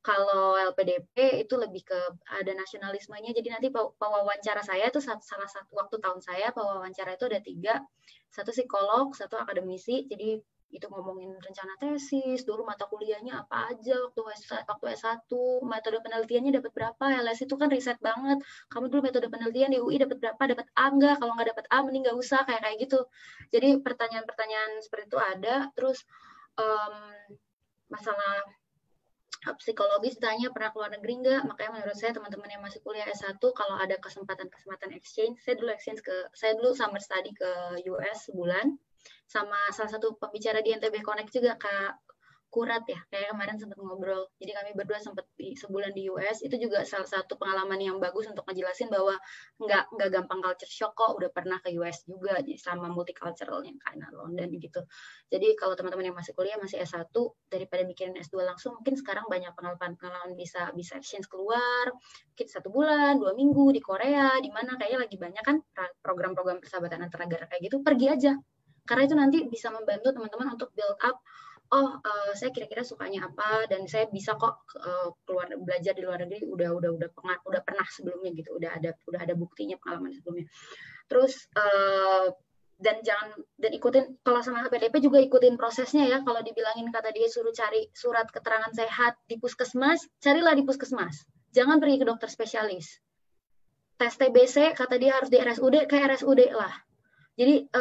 kalau LPDP itu lebih ke ada nasionalismenya. Jadi nanti pewawancara saya itu salah satu waktu tahun saya pewawancara itu ada 3, 1 psikolog, 1 akademisi. Jadi itu ngomongin rencana tesis, dulu mata kuliahnya apa aja waktu S1, metode penelitiannya dapat berapa. LS itu kan riset banget. Kamu dulu metode penelitian di UI dapat berapa, dapat A enggak? Kalau nggak dapat A mending nggak usah, kayak gitu. Jadi pertanyaan-pertanyaan seperti itu ada. Terus masalah psikologis ditanya pernah keluar negeri enggak. Makanya menurut saya teman-teman yang masih kuliah S1 kalau ada kesempatan exchange, saya dulu summer study ke US sebulan sama salah satu pembicara di NTB Connect juga, Kak Kurat ya, kayak kemarin sempat ngobrol. Jadi kami berdua sempat sebulan di US, itu juga salah satu pengalaman yang bagus untuk ngejelasin bahwa nggak gampang culture shock kok, udah pernah ke US juga sama multicultural yang kayak London gitu. Jadi kalau teman-teman yang masih kuliah, masih S1, daripada mikirin S2 langsung, mungkin sekarang banyak pengalaman bisa exchange keluar, mungkin 1 bulan, 2 minggu di Korea, di mana kayaknya lagi banyak kan program-program persahabatan antar negara kayak gitu, pergi aja. Karena itu nanti bisa membantu teman-teman untuk build up, saya kira-kira sukanya apa, dan saya bisa kok belajar di luar negeri, udah pernah sebelumnya gitu, udah ada buktinya pengalaman sebelumnya. Terus dan ikutin, kalau sama LPDP juga ikutin prosesnya ya. Kalau dibilangin kata dia suruh cari surat keterangan sehat di puskesmas, carilah di puskesmas, jangan pergi ke dokter spesialis. Tes TBC kata dia harus di RSUD, ke RSUD lah. Jadi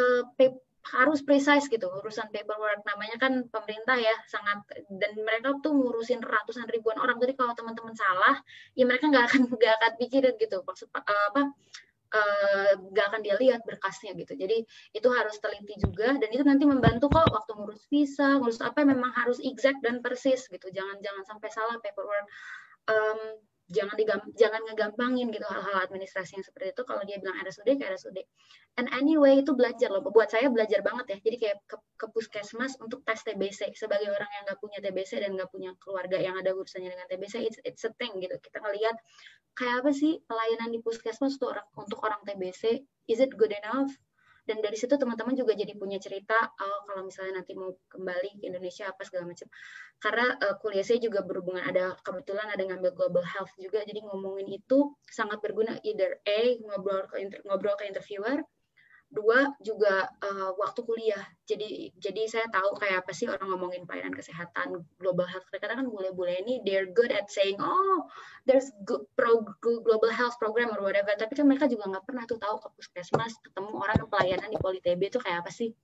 harus precise gitu urusan paperwork, namanya kan pemerintah ya, sangat, dan mereka tuh ngurusin ratusan ribuan orang. Jadi kalau teman-teman salah ya mereka nggak akan pikirin gitu, maksud nggak akan dia lihat berkasnya gitu. Jadi itu harus teliti juga, dan itu nanti membantu kok waktu ngurus visa, ngurus apa, memang harus exact dan persis gitu, jangan sampai salah paperwork. Jangan ngegampangin gitu hal-hal administrasi yang seperti itu. Kalau dia bilang RSUD, ke RSUD. And anyway, itu belajar loh. Buat saya belajar banget ya. Jadi kayak ke puskesmas untuk tes TBC. Sebagai orang yang nggak punya TBC dan nggak punya keluarga yang ada urusannya dengan TBC, it's a thing gitu. Kita ngelihat kayak apa sih pelayanan di puskesmas untuk orang TBC. Is it good enough? Dan dari situ teman-teman juga jadi punya cerita, kalau misalnya nanti mau kembali ke Indonesia apa segala macam. Karena kuliah saya juga berhubungan, kebetulan ada ngambil global health juga, jadi ngomongin itu sangat berguna. Either A, ngobrol ke interviewer, 2 juga waktu kuliah. Jadi saya tahu kayak apa sih orang ngomongin pelayanan kesehatan, global health. Kadang kan bule-bule ini they're good at saying, there's good global health program or whatever. Tapi kan mereka juga nggak pernah tuh tahu ke puskesmas ketemu orang pelayanan di PoliTB itu kayak apa sih.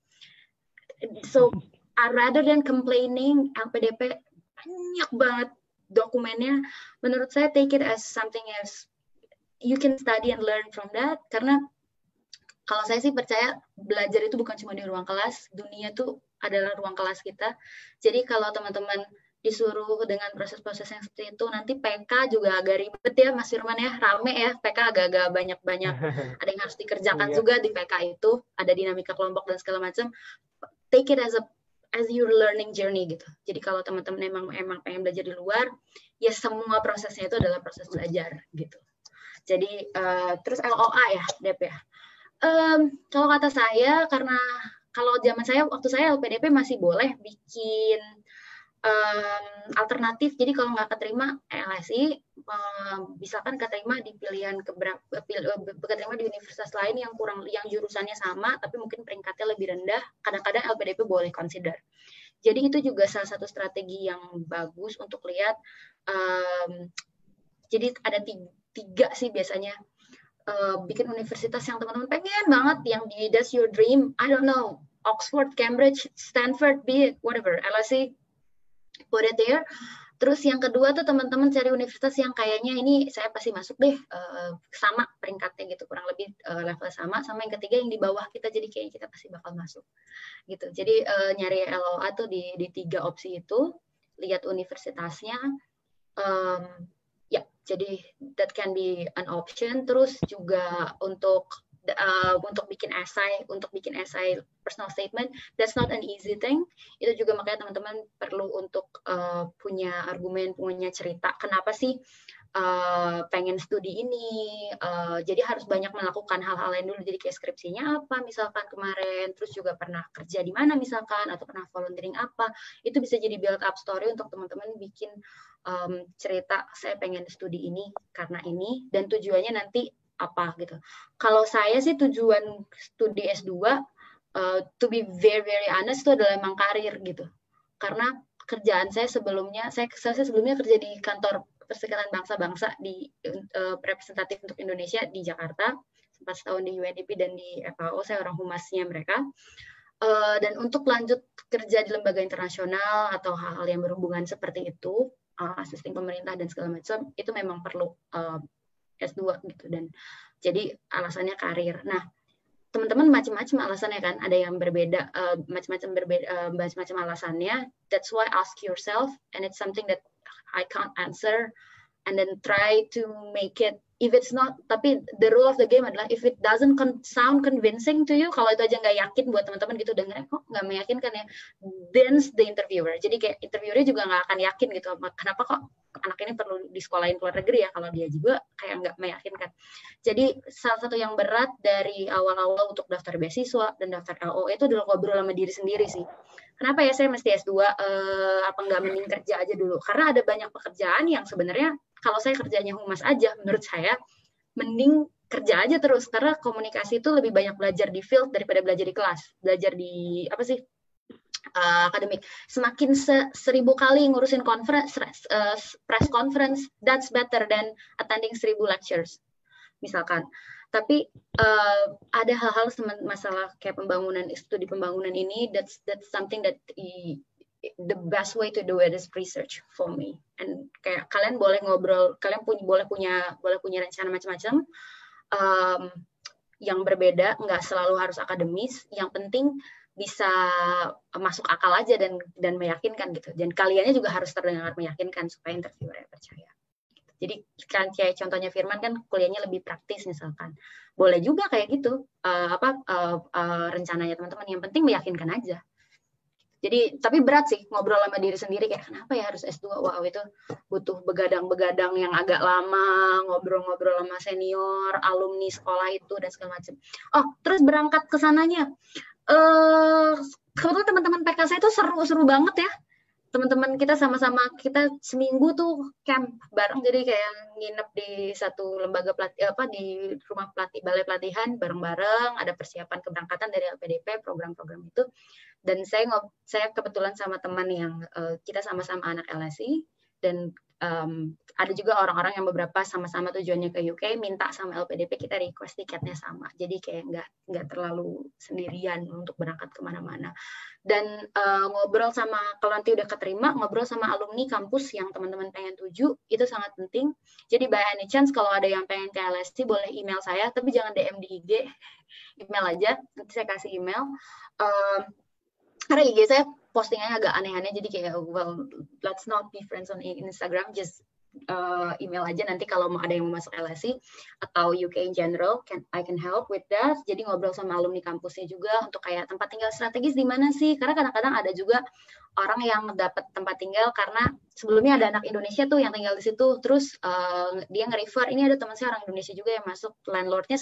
So rather than complaining, LPDP banyak banget dokumennya. Menurut saya take it as something as you can study and learn from that, karena kalau saya sih percaya belajar itu bukan cuma di ruang kelas, dunia tuh adalah ruang kelas kita. Jadi kalau teman-teman disuruh dengan proses-proses yang seperti itu, nanti PK juga agak ribet ya Mas Firman ya, rame ya, PK agak-agak banyak-banyak, ada yang harus dikerjakan juga di PK itu, ada dinamika kelompok dan segala macam. Take it as your learning journey gitu. Jadi kalau teman-teman emang pengen belajar di luar, ya semua prosesnya itu adalah proses belajar gitu. Jadi terus LOA ya, Dep ya. Kalau kata saya, karena kalau zaman saya, waktu saya LPDP masih boleh bikin alternatif. Jadi kalau nggak keterima LSI, misalkan keterima di pilihan keterima di universitas lain yang jurusannya sama, tapi mungkin peringkatnya lebih rendah. Kadang-kadang LPDP boleh consider. Jadi itu juga salah satu strategi yang bagus untuk lihat. Jadi ada tiga sih biasanya. Bikin universitas yang teman-teman pengen banget, yang that's your dream, I don't know, Oxford, Cambridge, Stanford, be it, whatever, LSE, put it there. Terus yang kedua tuh teman-teman cari universitas yang kayaknya ini saya pasti masuk deh, sama peringkatnya gitu, kurang lebih level sama yang ketiga yang di bawah kita, jadi kayaknya kita pasti bakal masuk gitu. Jadi nyari LOA tuh di tiga opsi itu, lihat universitasnya. Jadi that can be an option. Terus juga untuk bikin essay personal statement, that's not an easy thing. Itu juga makanya teman-teman perlu untuk punya argumen, punya cerita kenapa sih pengen studi ini. Jadi harus banyak melakukan hal-hal lain dulu. Jadi kayak skripsinya apa misalkan kemarin, terus juga pernah kerja di mana misalkan, atau pernah volunteering apa. Itu bisa jadi build up story untuk teman-teman bikin cerita, saya pengen studi ini karena ini, dan tujuannya nanti apa gitu. Kalau saya sih tujuan studi S2 to be very very honest itu adalah emang karir gitu. Karena kerjaan saya sebelumnya kerja di kantor Perserikatan Bangsa-Bangsa di representatif untuk Indonesia di Jakarta, sempat setahun di UNDP dan di FAO, saya orang humasnya mereka. Dan untuk lanjut kerja di lembaga internasional atau hal-hal yang berhubungan seperti itu, asisten pemerintah dan segala macam, itu memang perlu S2 gitu. Dan jadi alasannya karir. Nah, teman-teman macam-macam alasannya kan, ada yang berbeda, macam-macam alasannya. That's why ask yourself, and it's something that I can't answer, and then try to make it, if it's not, tapi the rule of the game adalah if it doesn't sound convincing to you, kalau itu aja nggak yakin buat teman-teman gitu, dengarnya kok nggak meyakinkan ya, then the interviewer. Jadi kayak interviewernya juga nggak akan yakin gitu, kenapa kok anak ini perlu disekolahin luar negeri ya, kalau dia juga kayak nggak meyakinkan. Jadi salah satu yang berat dari awal-awal untuk daftar beasiswa dan daftar LOE itu adalah ngobrol sama diri sendiri sih. Kenapa ya saya mesti S2, apa nggak mending kerja aja dulu? Karena ada banyak pekerjaan yang sebenarnya kalau saya kerjanya humas aja, menurut saya mending kerja aja terus, karena komunikasi itu lebih banyak belajar di field daripada belajar di kelas, belajar di apa sih akademik. Semakin 1000 kali ngurusin press conference, that's better than attending 1000 lectures misalkan. Tapi ada hal-hal masalah kayak studi pembangunan ini, that's something that the best way to do it is research for me. And kayak kalian boleh ngobrol, kalian boleh punya rencana macam-macam yang berbeda, nggak selalu harus akademis. Yang penting bisa masuk akal aja dan meyakinkan gitu. Dan kaliannya juga harus terdengar meyakinkan supaya interviewer percaya. Jadi kan kayak contohnya Firman kan kuliahnya lebih praktis misalkan. Boleh juga kayak gitu rencananya teman-teman, yang penting meyakinkan aja. Jadi tapi berat sih ngobrol sama diri sendiri kayak kenapa ya harus S2? Wow, itu butuh begadang-begadang yang agak lama, ngobrol-ngobrol sama senior, alumni sekolah itu dan segala macam. Oh, terus berangkat ke sananya. Kebetulan teman-teman PK saya itu seru banget ya. Teman-teman kita sama-sama, kita seminggu tuh camp bareng, jadi kayak nginep di satu lembaga di rumah balai pelatihan bareng-bareng, ada persiapan keberangkatan dari LPDP, program-program itu. Dan saya kebetulan sama teman yang kita sama-sama anak LSI, dan ada juga orang-orang yang beberapa sama-sama tujuannya ke UK, minta sama LPDP kita request tiketnya sama. Jadi kayak nggak terlalu sendirian untuk berangkat kemana-mana. Dan ngobrol sama, kalau nanti udah keterima, ngobrol sama alumni kampus yang teman-teman pengen tuju, itu sangat penting. Jadi by any chance kalau ada yang pengen ke LSC, boleh email saya, tapi jangan DM di IG, email aja, nanti saya kasih email. Karena IG saya postingannya agak aneh-aneh, jadi kayak, well, let's not be friends on Instagram, just email aja nanti kalau mau ada yang mau masuk LSE atau UK in general, I can help with that. Jadi ngobrol sama alumni kampusnya juga untuk kayak tempat tinggal strategis di mana sih? Karena kadang-kadang ada juga orang yang dapat tempat tinggal karena sebelumnya ada anak Indonesia tuh yang tinggal di situ, terus dia nge-refer, ini ada teman saya orang Indonesia juga yang masuk, landlordnya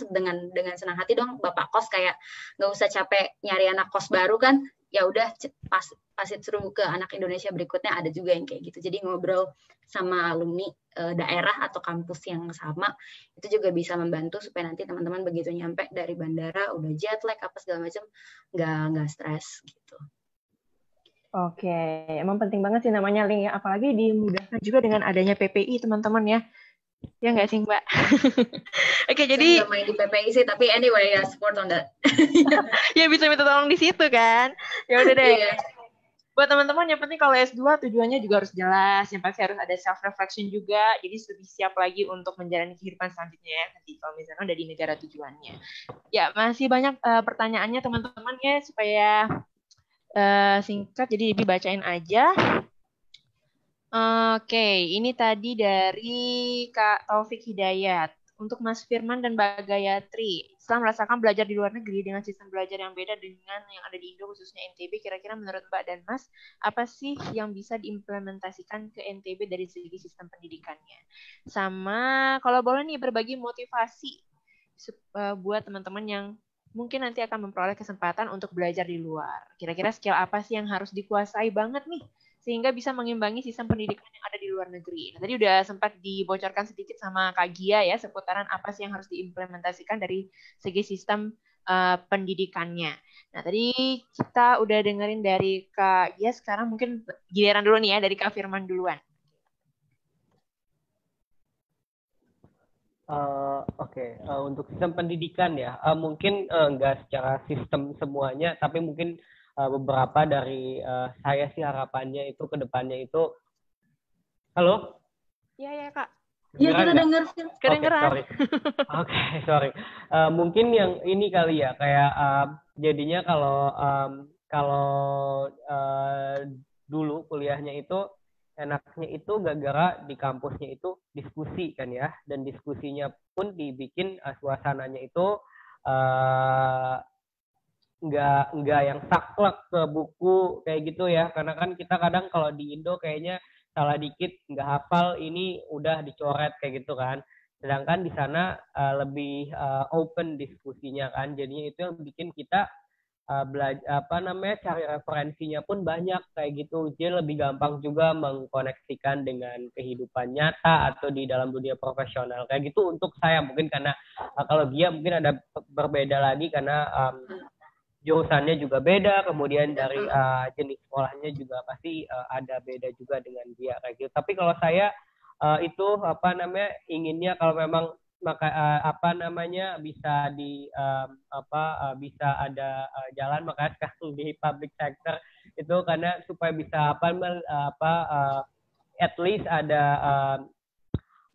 dengan senang hati dong, bapak kos kayak nggak usah capek nyari anak kos baru kan, ya udah pasit through ke anak Indonesia berikutnya, ada juga yang kayak gitu. Jadi ngobrol sama alumni daerah atau kampus yang sama itu juga bisa membantu supaya nanti teman-teman begitu nyampe dari bandara udah jet lag apa segala macam nggak stres gitu. Oke, emang penting banget sih namanya link ya, apalagi dimudahkan juga dengan adanya PPI teman-teman ya. Ya nggak sih Mbak? Oke, jadi saya nggak main di PPI sih, tapi anyway ya support on that. ya bisa minta tolong di situ kan. Ya udah deh. Yeah. Buat teman-teman yang penting kalau S2 tujuannya juga harus jelas, yang pasti harus ada self reflection juga, jadi lebih siap lagi untuk menjalani kehidupan selanjutnya ya, nanti kalau misalnya udah di negara tujuannya. Ya, masih banyak pertanyaannya teman-teman ya, supaya singkat, jadi lebih bacain aja. Oke, ini tadi dari Kak Taufik Hidayat. Untuk Mas Firman dan Mbak Gayatri, setelah merasakan belajar di luar negeri dengan sistem belajar yang beda dengan yang ada di Indo, khususnya NTB, kira-kira menurut Mbak dan Mas, apa sih yang bisa diimplementasikan ke NTB dari segi sistem pendidikannya? Sama, kalau boleh nih berbagi motivasi buat teman-teman yang mungkin nanti akan memperoleh kesempatan untuk belajar di luar. Kira-kira skill apa sih yang harus dikuasai banget nih, sehingga bisa mengimbangi sistem pendidikan yang ada di luar negeri. Nah, tadi udah sempat dibocorkan sedikit sama Kak Gia ya, seputaran apa sih yang harus diimplementasikan dari segi sistem pendidikannya. Nah, tadi kita udah dengerin dari Kak Gia, sekarang mungkin giliran dulu nih ya, dari Kak Firman duluan. Oke. Untuk sistem pendidikan ya, mungkin nggak secara sistem semuanya, tapi mungkin beberapa dari saya sih harapannya itu ke depannya itu. Halo? Iya Kak. Iya kita dengar. Kedengeran. Oke, sorry. Mungkin yang ini kali ya, kayak jadinya kalau dulu kuliahnya itu enaknya itu gara-gara di kampusnya itu diskusi kan ya, dan diskusinya pun dibikin suasananya itu nggak yang saklek ke buku kayak gitu ya, karena kan kita kadang kalau di Indo kayaknya salah dikit nggak hafal ini udah dicoret kayak gitu kan, sedangkan di sana lebih open diskusinya kan, jadinya itu yang bikin kita belajar cari referensinya pun banyak kayak gitu, jadi lebih gampang juga mengkoneksikan dengan kehidupan nyata atau di dalam dunia profesional kayak gitu untuk saya. Mungkin karena kalau dia mungkin ada berbeda lagi karena jurusannya juga beda, kemudian dari jenis sekolahnya juga pasti ada beda juga dengan dia kayak gitu. Tapi kalau saya itu inginnya kalau memang bisa bisa ada jalan, makanya sekarang di public sector itu karena supaya bisa at least ada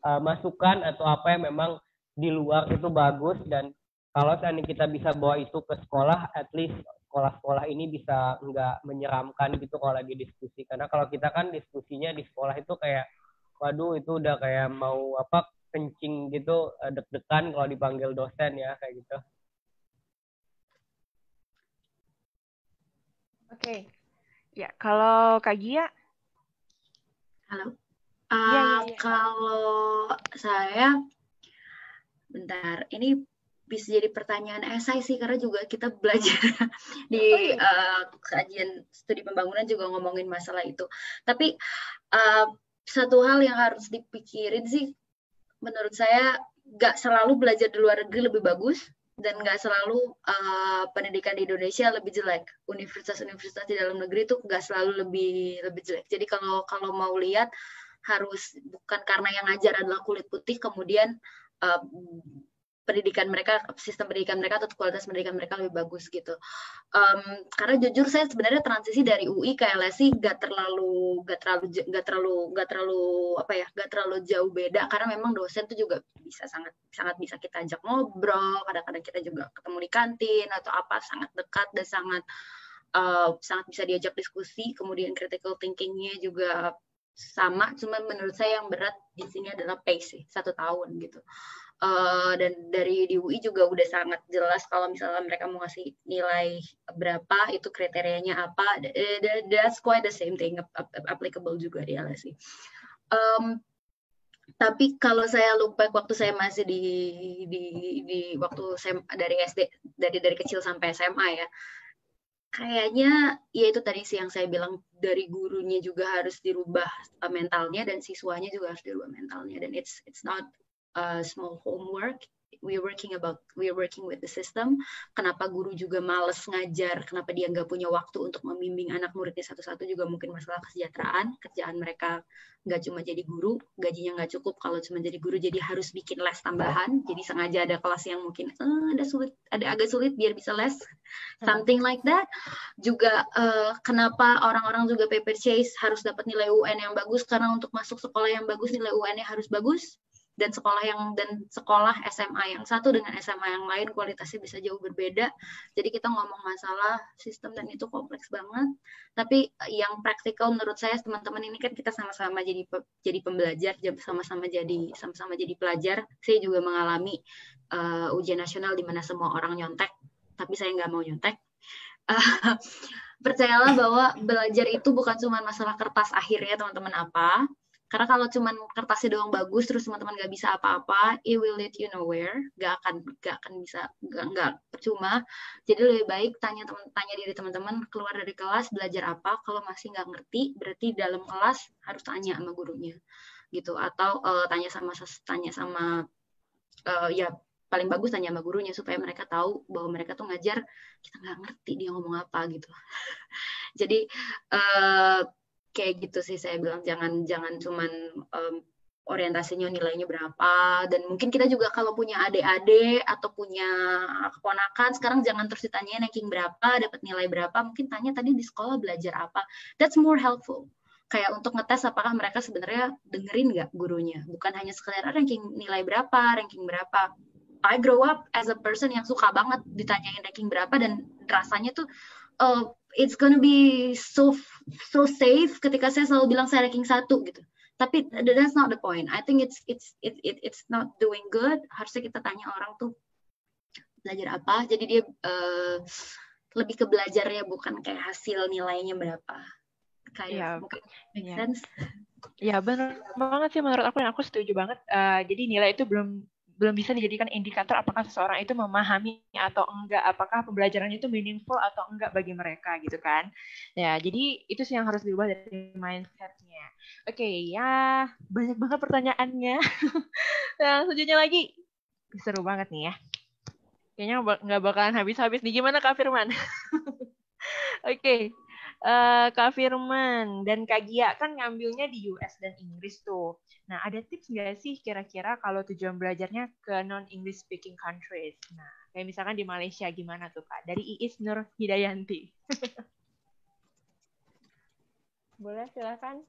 masukan atau apa yang memang di luar itu bagus, dan kalau seandainya kita bisa bawa itu ke sekolah, at least sekolah-sekolah ini bisa nggak menyeramkan gitu kalau lagi diskusi. Karena kalau kita kan diskusinya di sekolah itu kayak, waduh itu udah kayak mau kencing gitu, deg-degan kalau dipanggil dosen ya, kayak gitu. Oke. Ya, kalau Kak Gia? Halo. Ya. Kalau saya, bentar, ini bisa jadi pertanyaan esai sih, karena juga kita belajar di kajian studi pembangunan juga ngomongin masalah itu. Tapi satu hal yang harus dipikirin sih, menurut saya nggak selalu belajar di luar negeri lebih bagus, dan nggak selalu pendidikan di Indonesia lebih jelek. Universitas-universitas di dalam negeri itu nggak selalu lebih jelek. Jadi kalau mau lihat harus bukan karena yang ngajar adalah kulit putih kemudian pendidikan mereka, sistem pendidikan mereka atau kualitas pendidikan mereka lebih bagus gitu. Karena jujur saya sebenarnya transisi dari UI ke LSI gak terlalu jauh beda, karena memang dosen tuh juga bisa sangat bisa kita ajak ngobrol, kadang-kadang kita juga ketemu di kantin atau apa, sangat dekat dan sangat bisa diajak diskusi. Kemudian critical thinking-nya juga sama, cuma menurut saya yang berat di sini adalah pace sih, 1 tahun gitu. Dan dari di UI juga udah sangat jelas kalau misalnya mereka mau ngasih nilai berapa, itu kriterianya apa. That's quite the same thing applicable juga di LSI. Tapi kalau saya lupa waktu saya masih di waktu saya dari SD, dari kecil sampai SMA ya, kayaknya ya itu tadi sih yang saya bilang, dari gurunya juga harus dirubah mentalnya dan siswanya juga harus dirubah mentalnya, dan it's not small homework. We're working with the system. Kenapa guru juga males ngajar? Kenapa dia nggak punya waktu untuk membimbing anak muridnya satu-satu? Juga mungkin masalah kesejahteraan. Kerjaan mereka nggak cuma jadi guru, gajinya nggak cukup kalau cuma jadi guru, jadi harus bikin les tambahan. Jadi sengaja ada kelas yang mungkin ada agak sulit biar bisa les, something like that. Juga kenapa orang-orang juga paper chase harus dapat nilai UN yang bagus? Karena untuk masuk sekolah yang bagus nilai UN-nya harus bagus. Dan sekolah SMA yang satu dengan SMA yang lain kualitasnya bisa jauh berbeda. Jadi kita ngomong masalah sistem dan itu kompleks banget. Tapi yang praktikal menurut saya, teman-teman ini kan kita sama-sama jadi pembelajar, sama-sama jadi pelajar. Saya juga mengalami ujian nasional di mana semua orang nyontek, tapi saya nggak mau nyontek. Percayalah bahwa belajar itu bukan cuma masalah kertas akhirnya teman-teman apa. Karena kalau cuma kertasnya doang bagus, terus teman-teman nggak bisa apa-apa, it will lead you nowhere, nggak akan bisa, nggak percuma. Jadi lebih baik tanya diri teman-teman, keluar dari kelas belajar apa. Kalau masih nggak ngerti, berarti dalam kelas harus tanya sama gurunya, gitu. Atau tanya sama ya paling bagus tanya sama gurunya supaya mereka tahu bahwa mereka tuh ngajar kita nggak ngerti dia ngomong apa gitu. Jadi kayak gitu sih saya bilang, jangan cuman orientasinya nilainya berapa. Dan mungkin kita juga kalau punya adik-adik atau punya keponakan sekarang jangan terus ditanyain ranking berapa, dapat nilai berapa, mungkin tanya tadi di sekolah belajar apa. That's more helpful. Kayak untuk ngetes apakah mereka sebenarnya dengerin nggak gurunya, bukan hanya sekedar ranking berapa. I grow up as a person yang suka banget ditanyain ranking berapa, dan rasanya tuh it's gonna be so safe ketika saya selalu bilang saya ranking 1 gitu. Tapi that's not the point. I think it's not doing good. Harusnya kita tanya orang tuh belajar apa. Jadi dia lebih ke belajarnya, bukan kayak hasil nilainya berapa. Kayak mungkin make sense. Ya benar banget sih menurut aku, dan aku setuju banget. Jadi nilai itu belum bisa dijadikan indikator apakah seseorang itu memahami atau enggak, apakah pembelajarannya itu meaningful atau enggak bagi mereka gitu kan. Ya, jadi itu sih yang harus diubah dari mindset-nya. Oke, ya banyak banget pertanyaannya. Yang selanjutnya lagi, seru banget nih ya. Kayaknya nggak bakalan habis-habis nih. Gimana Kak Firman? Oke. Kak Firman dan Kak Gia kan ngambilnya di US dan Inggris tuh. Nah, ada tips nggak sih kira-kira kalau tujuan belajarnya ke non-English speaking countries? Nah, kayak misalkan di Malaysia gimana tuh Kak? Dari Iis Nur Hidayanti. Boleh, silakan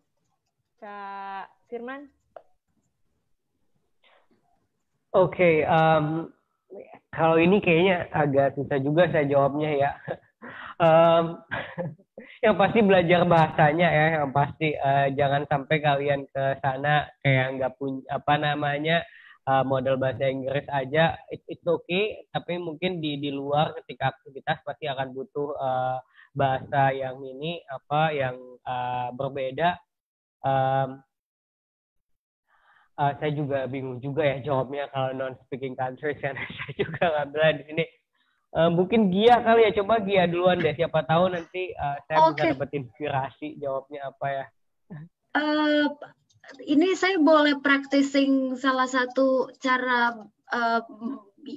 Kak Firman. Oke, kalau ini kayaknya agak susah juga saya jawabnya ya. Yang pasti belajar bahasanya ya, yang pasti jangan sampai kalian ke sana kayak nggak punya modal bahasa Inggris aja. It's okay, tapi mungkin di luar ketika aktivitas pasti akan butuh bahasa yang yang berbeda. Saya juga bingung juga ya jawabnya kalau non-speaking countries, karena saya juga ngambil di sini. Mungkin Gia kali ya, coba Gia duluan deh, siapa tahu nanti saya bisa dapat inspirasi jawabnya apa ya. Ini saya boleh practicing salah satu cara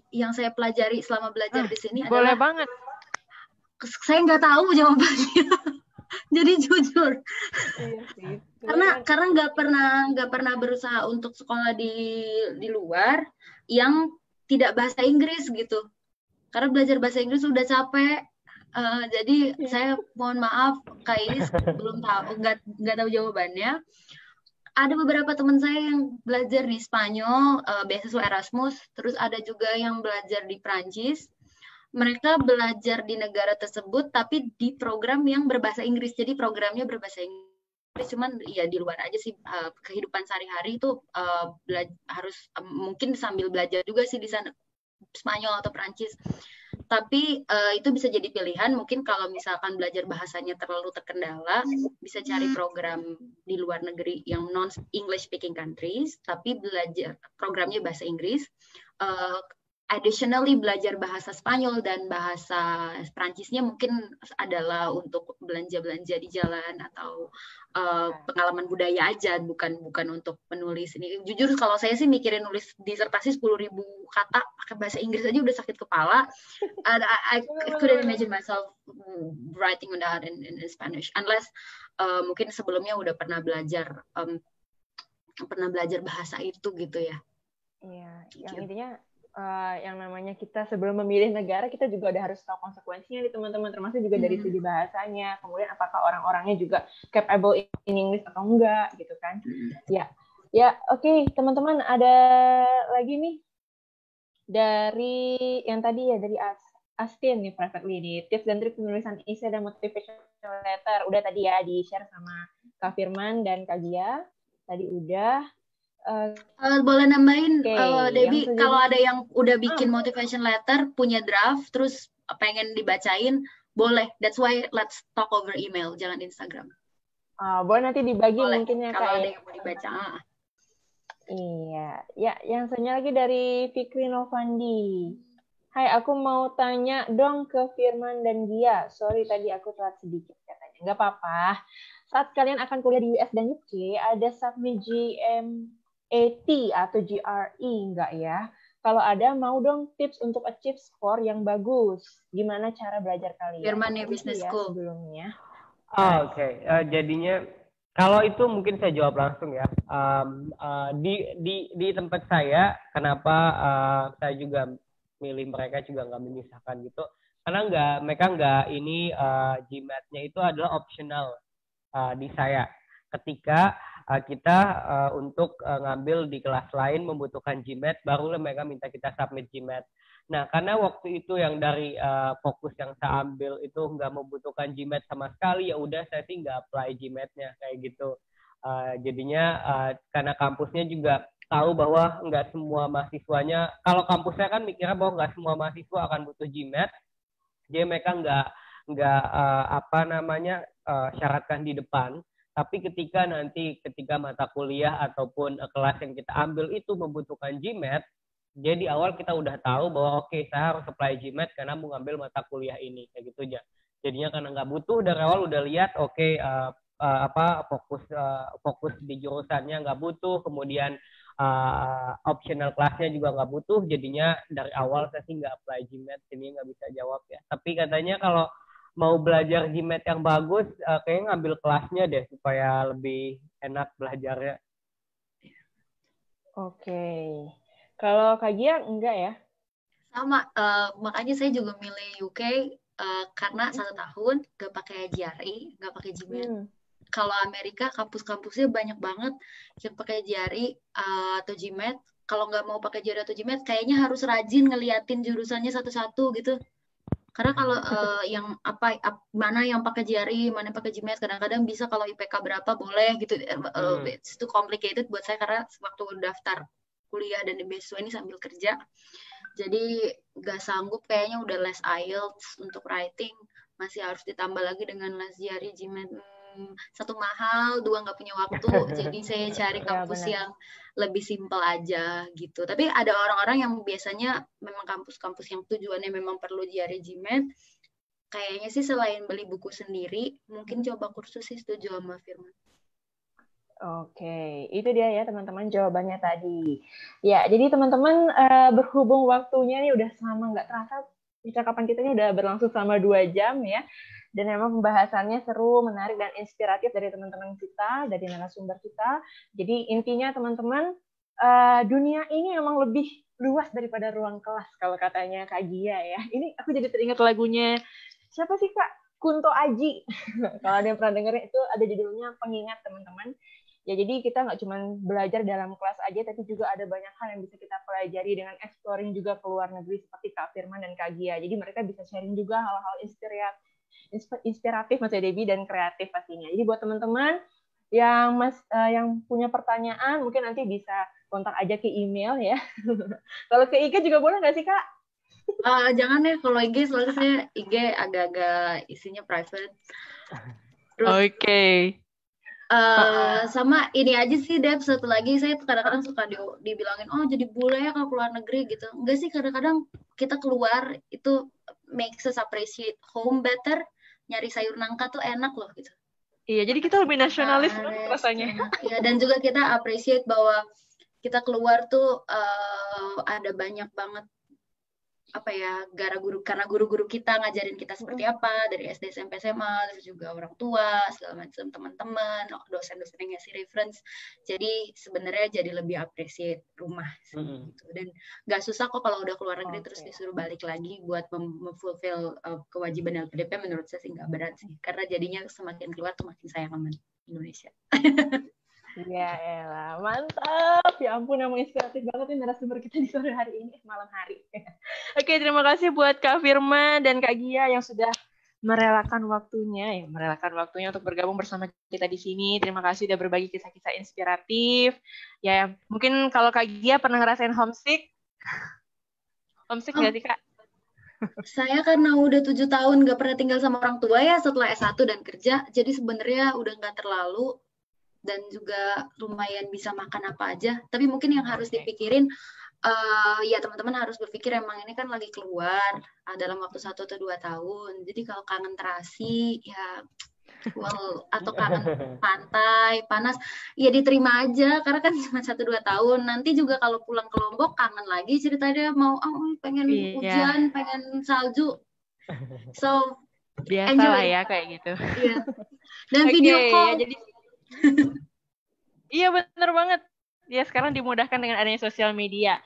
yang saya pelajari selama belajar di sini. Boleh banget. Saya nggak tahu jawabannya. Jadi jujur, Iya sih. karena nggak pernah berusaha untuk sekolah di luar yang tidak bahasa Inggris gitu. Karena belajar bahasa Inggris udah capek. Jadi saya mohon maaf, Kak Is, belum tahu, nggak tahu jawabannya. Ada beberapa teman saya yang belajar di Spanyol, beasiswa Erasmus, terus ada juga yang belajar di Prancis. Mereka belajar di negara tersebut, tapi di program yang berbahasa Inggris. Jadi programnya berbahasa Inggris, cuman ya di luar aja sih, kehidupan sehari-hari itu harus mungkin sambil belajar juga sih di sana, Spanyol atau Prancis. Tapi itu bisa jadi pilihan. Mungkin kalau misalkan belajar bahasanya terlalu terkendala, bisa cari program di luar negeri yang non English speaking countries, tapi belajar programnya bahasa Inggris. Additionally, belajar bahasa Spanyol dan bahasa Prancisnya mungkin adalah untuk belanja-belanja di jalan atau pengalaman budaya aja, bukan untuk menulis. Ini jujur kalau saya sih mikirin nulis disertasi 10.000 kata pakai bahasa Inggris aja udah sakit kepala. I couldn't imagine myself writing on that in Spanish unless mungkin sebelumnya udah pernah belajar bahasa itu gitu ya. Iya, yang intinya yang namanya kita sebelum memilih negara, kita juga udah harus tahu konsekuensinya nih teman-teman, termasuk juga dari segi bahasanya, kemudian apakah orang-orangnya juga capable in English atau enggak gitu kan. Ya, oke, teman-teman, ada lagi nih dari yang tadi ya, dari Astin nih, privately nih, tips dan trik penulisan essay dan motivational letter udah tadi ya di share sama Kak Firman dan Kak Gia, tadi udah. Boleh nambahin, Debbie, kalau ada yang udah bikin motivation letter, punya draft, terus pengen dibacain, boleh. That's why let's talk over email, jangan Instagram. Boleh nanti dibagi boleh, mungkin ya, kalau Kak. Ada yang mau dibaca. Iya, ya, yang selanjutnya lagi dari Fikri Novandi. Hai, aku mau tanya dong ke Firman dan Gia. Sorry, tadi aku telat sedikit katanya. Nggak apa-apa. Saat kalian akan kuliah di US dan UK, ada submit GMAT atau GRE nggak ya? Kalau ada, mau dong tips untuk achieve score yang bagus. Gimana cara belajar kalian? Firman ya, business school. Sebelumnya. Oke. Jadinya kalau itu mungkin saya jawab langsung ya. Di tempat saya, kenapa saya juga milih mereka juga nggak menyusahkan gitu? Karena mereka nggak ini GMAT-nya itu adalah optional di saya. Ketika kita untuk ngambil di kelas lain membutuhkan GMAT, barulah mereka minta kita submit GMAT. Nah, karena waktu itu yang dari fokus yang saya ambil itu nggak membutuhkan GMAT sama sekali, ya udah saya sih nggak apply GMAT-nya kayak gitu. Jadinya karena kampusnya juga tahu bahwa nggak semua mahasiswanya, kalau kampusnya kan mikirnya bahwa nggak semua mahasiswa akan butuh GMAT, jadi mereka nggak syaratkan di depan. Tapi ketika mata kuliah ataupun kelas yang kita ambil itu membutuhkan GMAT, jadi awal kita udah tahu bahwa oke, saya harus apply GMAT karena mau ngambil mata kuliah ini kayak gitu aja. Jadinya karena nggak butuh dari awal udah lihat fokus di jurusannya nggak butuh, kemudian optional kelasnya juga nggak butuh, jadinya dari awal saya sih nggak apply GMAT, jadi nggak bisa jawab ya. Tapi katanya kalau mau belajar GMAT yang bagus, kayaknya ngambil kelasnya deh supaya lebih enak belajarnya. Oke. Kalau Kak Gia enggak ya? Sama, makanya saya juga milih UK karena 1 tahun nggak pakai GRE, nggak pakai GMAT. Kalau Amerika kampus-kampusnya banyak banget yang pakai GRE atau GMAT. Kalau nggak mau pakai GRE atau GMAT, kayaknya harus rajin ngeliatin jurusannya satu-satu gitu. Karena kalau mana yang pakai GRE, mana yang pakai GMAT, kadang-kadang bisa kalau IPK berapa boleh gitu. It's too complicated buat saya karena waktu daftar kuliah dan beasiswa ini sambil kerja. Jadi nggak sanggup kayaknya udah les IELTS untuk writing, masih harus ditambah lagi dengan les GRE, GMAT. 1 mahal, 2 nggak punya waktu, jadi saya cari kampus yang lebih simpel aja gitu. Tapi ada orang-orang yang biasanya memang kampus-kampus yang tujuannya memang perlu GRE GMAT, kayaknya sih selain beli buku sendiri, mungkin coba kursus sih, setuju sama Firman. Oke, itu dia ya teman-teman jawabannya tadi. Ya, jadi teman-teman berhubung waktunya nih udah selama nggak terasa, percakapan kita ini udah berlangsung selama 2 jam ya. Dan memang pembahasannya seru, menarik, dan inspiratif dari teman-teman kita, dari narasumber kita. Jadi intinya teman-teman, dunia ini memang lebih luas daripada ruang kelas, kalau katanya Kak Gia ya. Ini aku jadi teringat lagunya, siapa sih Kak? Kunto Aji. Kalau ada yang pernah denger itu, ada judulnya Pengingat, teman-teman. Ya, jadi kita nggak cuma belajar dalam kelas aja, tapi juga ada banyak hal yang bisa kita pelajari dengan exploring juga ke luar negeri seperti Kak Firman dan Kak Gia. Jadi mereka bisa sharing juga hal-hal inspiratif Mas Debbie dan kreatif pastinya. Jadi buat teman-teman yang punya pertanyaan, mungkin nanti bisa kontak aja ke email ya. Kalau ke IG juga boleh nggak sih Kak? Jangan deh, kalau IG soalnya saya IG agak-agak isinya private. Oke. Sama ini aja sih Deb, satu lagi saya kadang-kadang suka dibilangin oh jadi bule ya kalau keluar negeri gitu. Enggak sih, kadang-kadang kita keluar itu makes us appreciate home better. Nyari sayur nangka tuh enak loh gitu. Iya, jadi kita lebih nasionalis rasanya. Iya, dan juga kita appreciate bahwa kita keluar tuh ada banyak banget karena guru-guru kita ngajarin kita seperti apa dari SD, SMP, SMA, terus juga orang tua, segala macam, teman-teman, dosen-dosen yang ngasih reference. Jadi sebenarnya jadi lebih appreciate rumah gitu. Dan nggak susah kok kalau udah keluar negeri terus disuruh balik lagi buat memfulfill kewajiban LPDP. Menurut saya sih nggak berat sih, karena jadinya semakin keluar tuh makin sayang sama Indonesia. Ya elah, mantap. Ya ampun, emang inspiratif banget nih narasumber kita di sore hari ini, malam hari. Oke, terima kasih buat Kak Firman dan Kak Gia yang sudah merelakan waktunya untuk bergabung bersama kita di sini. Terima kasih udah berbagi kisah-kisah inspiratif. Ya, mungkin kalau Kak Gia pernah ngerasain homesick? Homesick nggak sih, Kak? Saya karena udah 7 tahun nggak pernah tinggal sama orang tua ya setelah S1 dan kerja, jadi sebenarnya udah nggak terlalu, dan juga lumayan bisa makan apa aja. Tapi mungkin yang harus dipikirin, ya teman-teman harus berpikir emang ini kan lagi keluar dalam waktu 1 atau 2 tahun. Jadi kalau kangen terasi, ya atau kangen pantai, panas, ya diterima aja karena kan cuma 1-2 tahun. Nanti juga kalau pulang ke Lombok kangen lagi ceritanya mau pengen hujan, pengen salju. So biasa enjoy lah ya kayak gitu. Iya. Dan video call. Ya, jadi iya bener banget. Ya sekarang dimudahkan dengan adanya sosial media.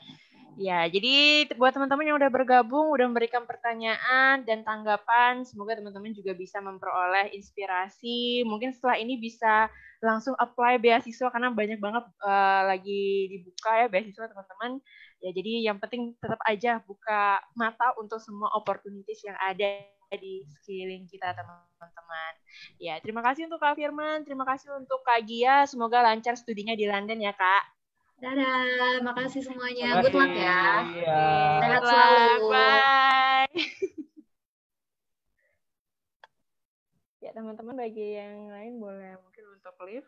Ya, jadi buat teman-teman yang udah bergabung, udah memberikan pertanyaan dan tanggapan, semoga teman-teman juga bisa memperoleh inspirasi. Mungkin setelah ini bisa langsung apply beasiswa karena banyak banget lagi dibuka ya beasiswa teman-teman. Ya, jadi yang penting tetap aja buka mata untuk semua opportunities yang ada di sekeliling kita teman-teman. Ya, terima kasih untuk Kak Firman, terima kasih untuk Kak Gia. Semoga lancar studinya di London ya, Kak. Dadah, makasih semuanya. Good luck ya. Sehat selalu. Bye. Ya, teman-teman bagi yang lain boleh mungkin untuk live.